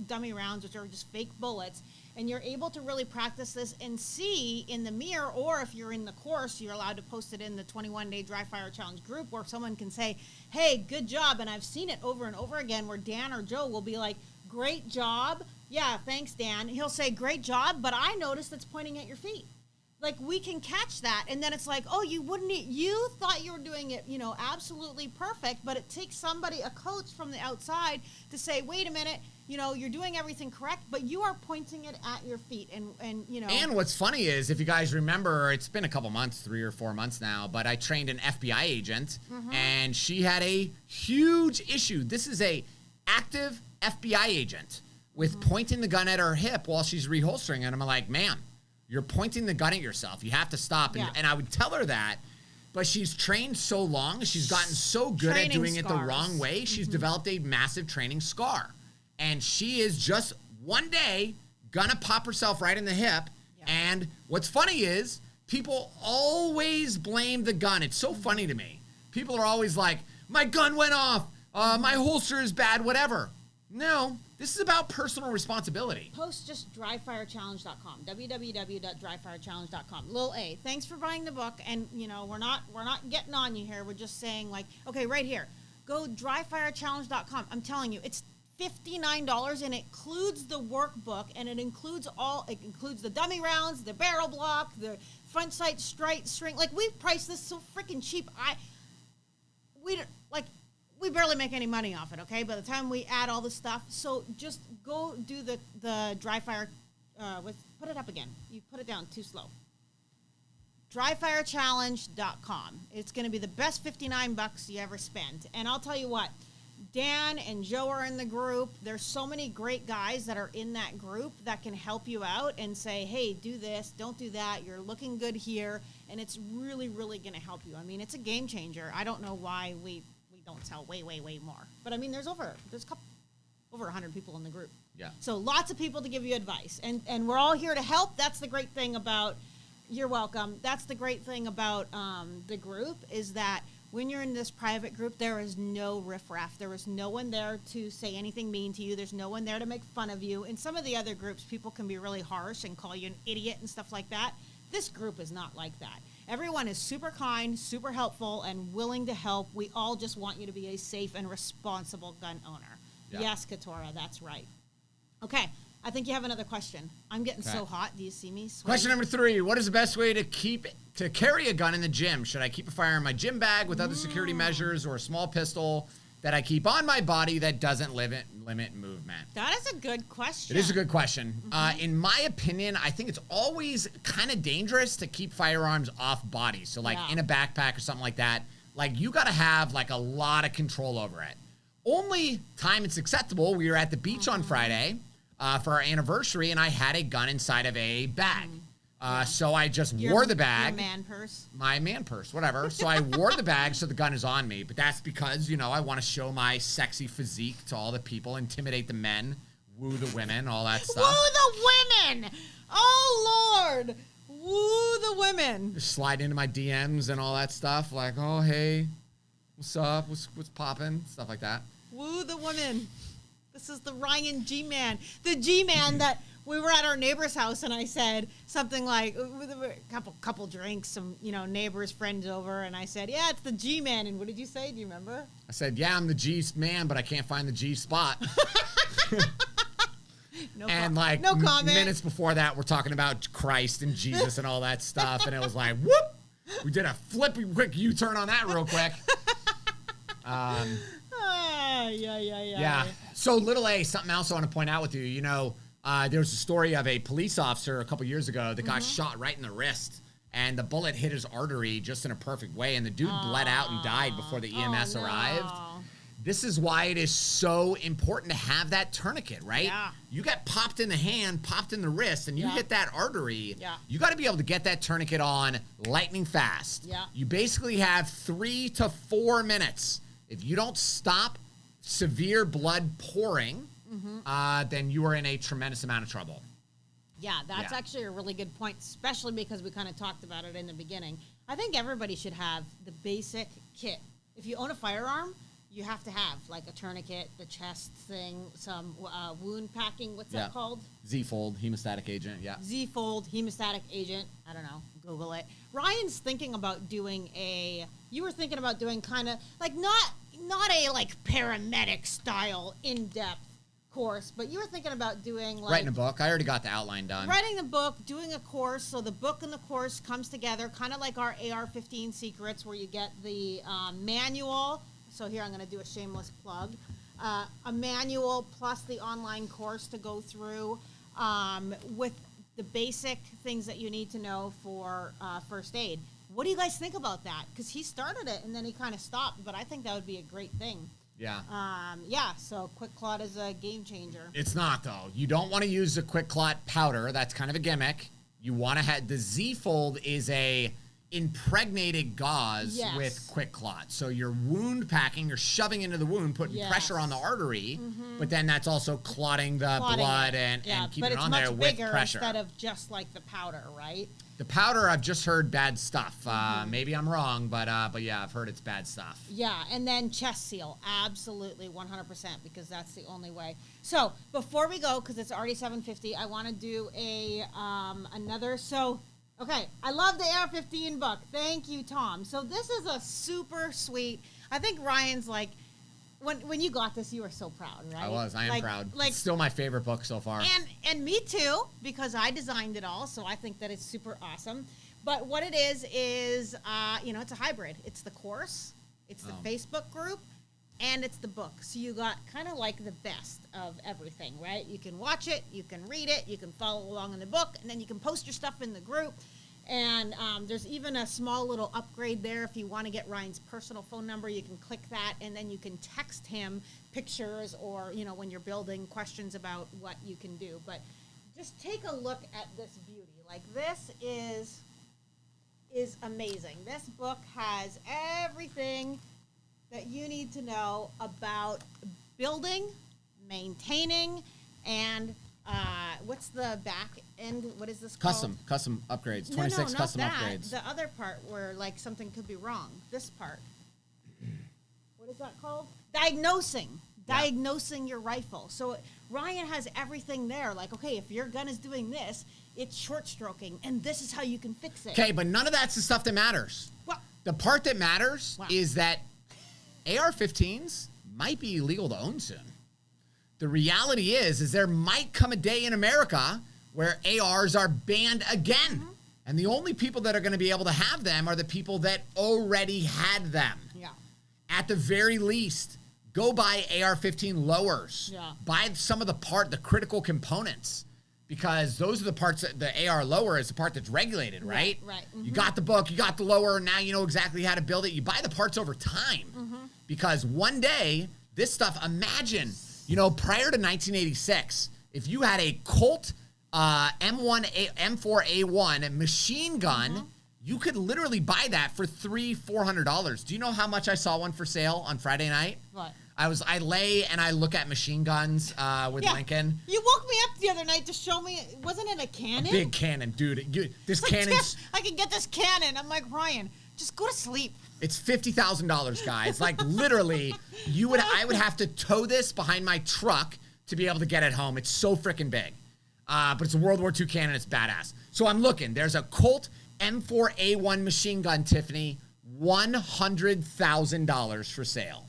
Speaker 1: dummy rounds, which are just fake bullets. And you're able to really practice this and see in the mirror, or if you're in the course, you're allowed to post it in the 21-day dry fire challenge group, where someone can say, hey, good job. And I've seen it over and over again where Dan or Joe will be like, great job. Yeah, thanks, Dan. He'll say, great job, but I noticed it's pointing at your feet. Like, we can catch that. And then it's like, oh, you thought you were doing it, absolutely perfect, but it takes somebody, a coach from the outside, to say, wait a minute, you're doing everything correct, but you are pointing it at your feet. And
Speaker 2: And what's funny is, if you guys remember, it's been a couple months, 3 or 4 months now, but I trained an FBI agent, and she had a huge issue. This is a active FBI agent with pointing the gun at her hip while she's reholstering, and I'm like, ma'am, you're pointing the gun at yourself. You have to stop. And I would tell her that, but she's trained so long, she's gotten so good at doing it the wrong way, she's developed a massive training scar. And she is just one day gonna pop herself right in the hip. And what's funny is, people always blame the gun. It's so funny to me. People are always like, my gun went off, my holster is bad, whatever. No, this is about personal responsibility.
Speaker 1: Post just dryfirechallenge.com, www.dryfirechallenge.com. Lil A, thanks for buying the book. And, we're not getting on you here. We're just saying, like, okay, right here, go dryfirechallenge.com. I'm telling you, it's $59, and it includes the workbook, and it includes the dummy rounds, the barrel block, the front sight string. Like, we've priced this so freaking cheap. We barely make any money off it, okay? By the time we add all the stuff, so just go do the dry fire. Put it up again. You put it down too slow. Dryfirechallenge.com. It's going to be the best $59 you ever spend. And I'll tell you what, Dan and Joe are in the group. There's so many great guys that are in that group that can help you out and say, hey, do this, don't do that. You're looking good here. And it's really, really going to help you. I mean, it's a game changer. I don't know why we don't sell way, way, way more. But I mean, there's over 100 people in the group.
Speaker 2: Yeah.
Speaker 1: So lots of people to give you advice. And we're all here to help. That's the great thing about, you're welcome. That's the great thing about the group, is that when you're in this private group, there is no riffraff. There is no one there to say anything mean to you. There's no one there to make fun of you. In some of the other groups, people can be really harsh and call you an idiot and stuff like that. This group is not like that. Everyone is super kind, super helpful, and willing to help. We all just want you to be a safe and responsible gun owner. Yeah. Yes, Katora, that's right. Okay, I think you have another question. I'm getting so hot. Do you see me sweating?
Speaker 2: Question number 3. What is the best way to carry a gun in the gym? Should I keep a firearm in my gym bag with other security measures, or a small pistol that I keep on my body that doesn't limit movement?
Speaker 1: That is a good question.
Speaker 2: It is a good question. In my opinion, I think it's always kind of dangerous to keep firearms off body. So like in a backpack or something like that, like you got to have like a lot of control over it. Only time it's acceptable, we were at the beach on Friday for our anniversary, and I had a gun inside of a bag. So I just wore the bag.
Speaker 1: Your man purse.
Speaker 2: My man purse, whatever. So I wore the bag so the gun is on me. But that's because, I want to show my sexy physique to all the people, intimidate the men, woo the women, all that stuff.
Speaker 1: Woo the women! Oh, Lord! Woo the women!
Speaker 2: Just slide into my DMs and all that stuff. Like, oh, hey, what's up? What's popping? Stuff like that.
Speaker 1: Woo the women. This is the Ryan G-Man. The G-Man that... We were at our neighbor's house, and I said something like, a couple drinks, some, neighbors, friends over, and I said, yeah, it's the G-Man. And what did you say? Do you remember?
Speaker 2: I said, yeah, I'm the G-Man, but I can't find the G-spot. No comment. Minutes before that, we're talking about Christ and Jesus and all that stuff, and it was like, whoop! We did a quick U-turn on that real quick. Yeah. So, little A, something else I want to point out with you, there was a story of a police officer a couple years ago that got shot right in the wrist, and the bullet hit his artery just in a perfect way, and the dude bled out and died before the EMS arrived. this is why it is so important to have that tourniquet, right?
Speaker 1: Yeah.
Speaker 2: You got popped in the hand, popped in the wrist, and you hit that artery.
Speaker 1: Yeah.
Speaker 2: You got to be able to get that tourniquet on lightning fast.
Speaker 1: Yeah.
Speaker 2: You basically have 3 to 4 minutes. If you don't stop severe blood pouring, then you are in a tremendous amount of trouble.
Speaker 1: Yeah, that's actually a really good point, especially because we kind of talked about it in the beginning. I think everybody should have the basic kit. If you own a firearm, you have to have like a tourniquet, the chest thing, some wound packing. What's that called?
Speaker 2: Z-fold, hemostatic agent. Yeah.
Speaker 1: Z-fold, hemostatic agent. I don't know. Google it. Ryan's thinking about doing you were thinking about doing kind of like not a like paramedic style in-depth course, but you were thinking about doing like
Speaker 2: writing a book. I already got the outline done.
Speaker 1: Writing the book, doing a course. So the book and the course comes together, kind of like our AR-15 secrets, where you get the manual. So here I'm going to do a shameless plug. A manual plus the online course to go through with the basic things that you need to know for first aid. What do you guys think about that? Because he started it and then he kind of stopped, but I think that would be a great thing.
Speaker 2: Yeah.
Speaker 1: So Quick Clot is a game changer.
Speaker 2: It's not, though. You don't want to use a Quick Clot powder. That's kind of a gimmick. You want to have the Z-fold is a impregnated gauze with Quick Clot. So you're wound packing, you're shoving into the wound, putting pressure on the artery, but then that's also clotting the blood and keeping it on there with pressure.
Speaker 1: Instead of just like the powder, right?
Speaker 2: The powder, I've just heard bad stuff. Maybe I'm wrong, but yeah, I've heard it's bad stuff.
Speaker 1: Yeah, and then chest seal, absolutely 100%, because that's the only way. So before we go, because it's already 7:50, I want to do another. So okay, I love the AR-15 book. Thank you, Tom. So this is a super sweet. I think Ryan's like. When you got this, you were so proud, right?
Speaker 2: I am proud. It's still my favorite book so far.
Speaker 1: And me too, because I designed it all, so I think that it's super awesome. But what it is it's a hybrid. It's the course, it's the Facebook group, and it's the book. So you got kind of like the best of everything, right? You can watch it, you can read it, you can follow along in the book, and then you can post your stuff in the group. And there's even a small little upgrade there. If you want to get Ryan's personal phone number, you can click that, and then you can text him pictures or, when you're building, questions about what you can do. But just take a look at this beauty. Like, this is amazing. This book has everything that you need to know about building, maintaining, and what's the back end? What is this called?
Speaker 2: Custom upgrades. 26 custom upgrades.
Speaker 1: The other part where like something could be wrong. This part. What is that called? Diagnosing your rifle. So Ryan has everything there. Like, okay, if your gun is doing this, it's short stroking, and this is how you can fix it.
Speaker 2: Okay, but none of that's the stuff that matters.
Speaker 1: Well,
Speaker 2: the part that matters is that AR-15s might be illegal to own soon. The reality is there might come a day in America where ARs are banned again. And the only people that are going to be able to have them are the people that already had them.
Speaker 1: Yeah.
Speaker 2: At the very least, go buy AR-15 lowers.
Speaker 1: Yeah.
Speaker 2: Buy some of the critical components, because those are the parts that the AR lower is the part that's regulated, right?
Speaker 1: Right.
Speaker 2: You got the book, you got the lower, now you know exactly how to build it. You buy the parts over time, because one day, this stuff, imagine... prior to 1986, if you had a Colt M4A1 machine gun, you could literally buy that for $300-400. Do you know how much I saw one for sale on Friday night?
Speaker 1: What?
Speaker 2: I lay and I look at machine guns with Lincoln.
Speaker 1: You woke me up the other night to show me. Wasn't it a cannon?
Speaker 2: A big cannon, dude. This cannon's...
Speaker 1: I can get this cannon. I'm like, Ryan, just go to sleep.
Speaker 2: It's $50,000, guys. Like, literally, I would have to tow this behind my truck to be able to get it home. It's so freaking big. But it's a World War II cannon. It's badass. So I'm looking. There's a Colt M4A1 machine gun, Tiffany, $100,000 for sale.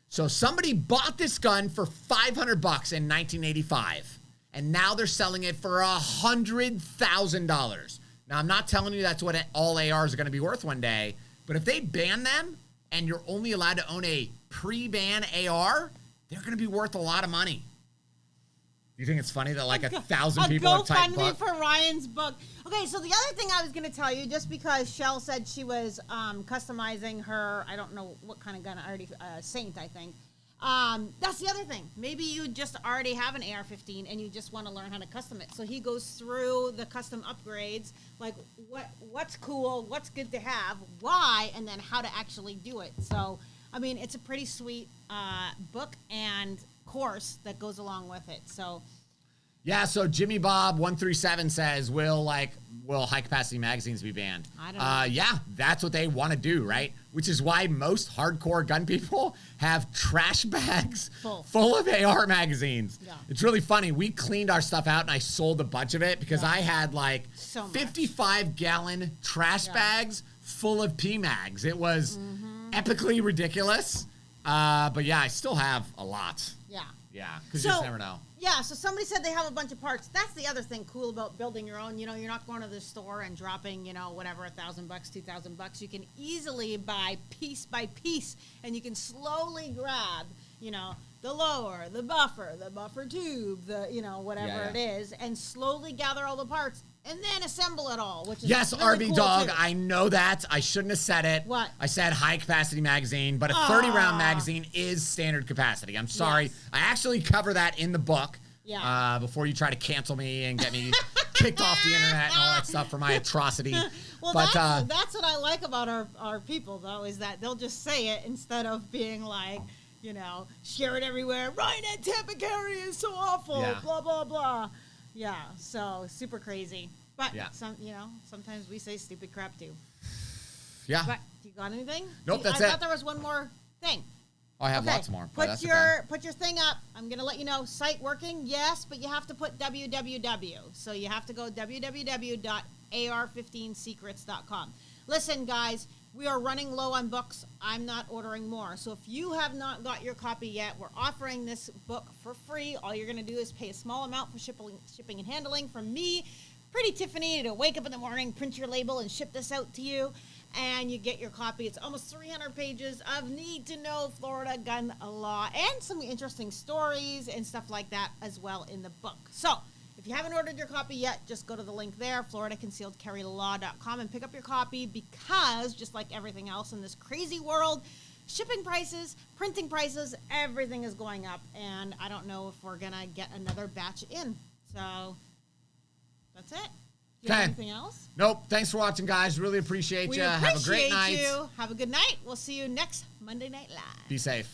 Speaker 2: So somebody bought this gun for $500 in 1985, and now they're selling it for $100,000. Now, I'm not telling you that's what all ARs are going to be worth one day, but if they ban them and you're only allowed to own a pre-ban AR, they're going to be worth a lot of money. You think it's funny that like 1,000 people have typed
Speaker 1: GoFundMe
Speaker 2: book?
Speaker 1: for Ryan's book. Okay, so the other thing I was going to tell you, just because Shell said she was customizing her, I don't know what kind of gun, Saint, I think. That's the other thing. Maybe you just already have an AR-15 and you just want to learn how to custom it. So he goes through the custom upgrades, like what's cool, what's good to have, why, and then how to actually do it. So, I mean, it's a pretty sweet book and course that goes along with it. So
Speaker 2: Yeah, so Jimmy Bob 137 says, will high capacity magazines be banned?
Speaker 1: I don't know.
Speaker 2: Yeah, that's what they want to do, right? Which is why most hardcore gun people have trash bags full of AR magazines. Yeah. It's really funny. We cleaned our stuff out and I sold a bunch of it because I had like 55-gallon trash bags full of PMags. It was epically ridiculous. But yeah, I still have a lot.
Speaker 1: Yeah.
Speaker 2: Yeah, because you just never know.
Speaker 1: Yeah, so somebody said they have a bunch of parts. That's the other thing cool about building your own. You know, you're not going to the store and dropping, whatever, $1,000, $2,000. You can easily buy piece by piece, and you can slowly grab, the lower, the buffer tube, whatever it is, and slowly gather all the parts. And then assemble it all, which is really
Speaker 2: RV
Speaker 1: cool
Speaker 2: Dog,
Speaker 1: too.
Speaker 2: I know that. I shouldn't have said it.
Speaker 1: What?
Speaker 2: I said high capacity magazine, but a 30-round magazine is standard capacity. I'm sorry.
Speaker 1: Yes.
Speaker 2: I actually cover that in the book.
Speaker 1: Yeah.
Speaker 2: Before you try to cancel me and get me kicked off the internet and all that stuff for my atrocity.
Speaker 1: Well,
Speaker 2: but,
Speaker 1: that's what I like about our people, though, is that they'll just say it instead of being like, share it everywhere. Ryan at Tampa County is so awful.
Speaker 2: Yeah.
Speaker 1: Blah, blah, blah. Yeah, so super crazy. But, sometimes we say stupid crap, too.
Speaker 2: Yeah.
Speaker 1: But, you got anything?
Speaker 2: Nope, that's
Speaker 1: I
Speaker 2: it.
Speaker 1: thought there was one more thing.
Speaker 2: I have lots more.
Speaker 1: Put your thing up. I'm going to let you know. Site working? Yes, but you have to put www. So you have to go www.ar15secrets.com. Listen, guys, we are running low on books. I'm not ordering more. So if you have not got your copy yet, we're offering this book for free. All you're going to do is pay a small amount for shipping and handling from me, Pretty Tiffany, to wake up in the morning, print your label, and ship this out to you. And you get your copy. It's almost 300 pages of need-to-know Florida gun law and some interesting stories and stuff like that as well in the book. So if you haven't ordered your copy yet, just go to the link there, floridaconcealedcarrylaw.com, and pick up your copy because, just like everything else in this crazy world, shipping prices, printing prices, everything is going up. And I don't know if we're going to get another batch in. So that's it. Do you have anything else?
Speaker 2: Nope. Thanks for watching, guys. Really appreciate you. Have a great night.
Speaker 1: Have a good night. We'll see you next Monday Night Live.
Speaker 2: Be safe.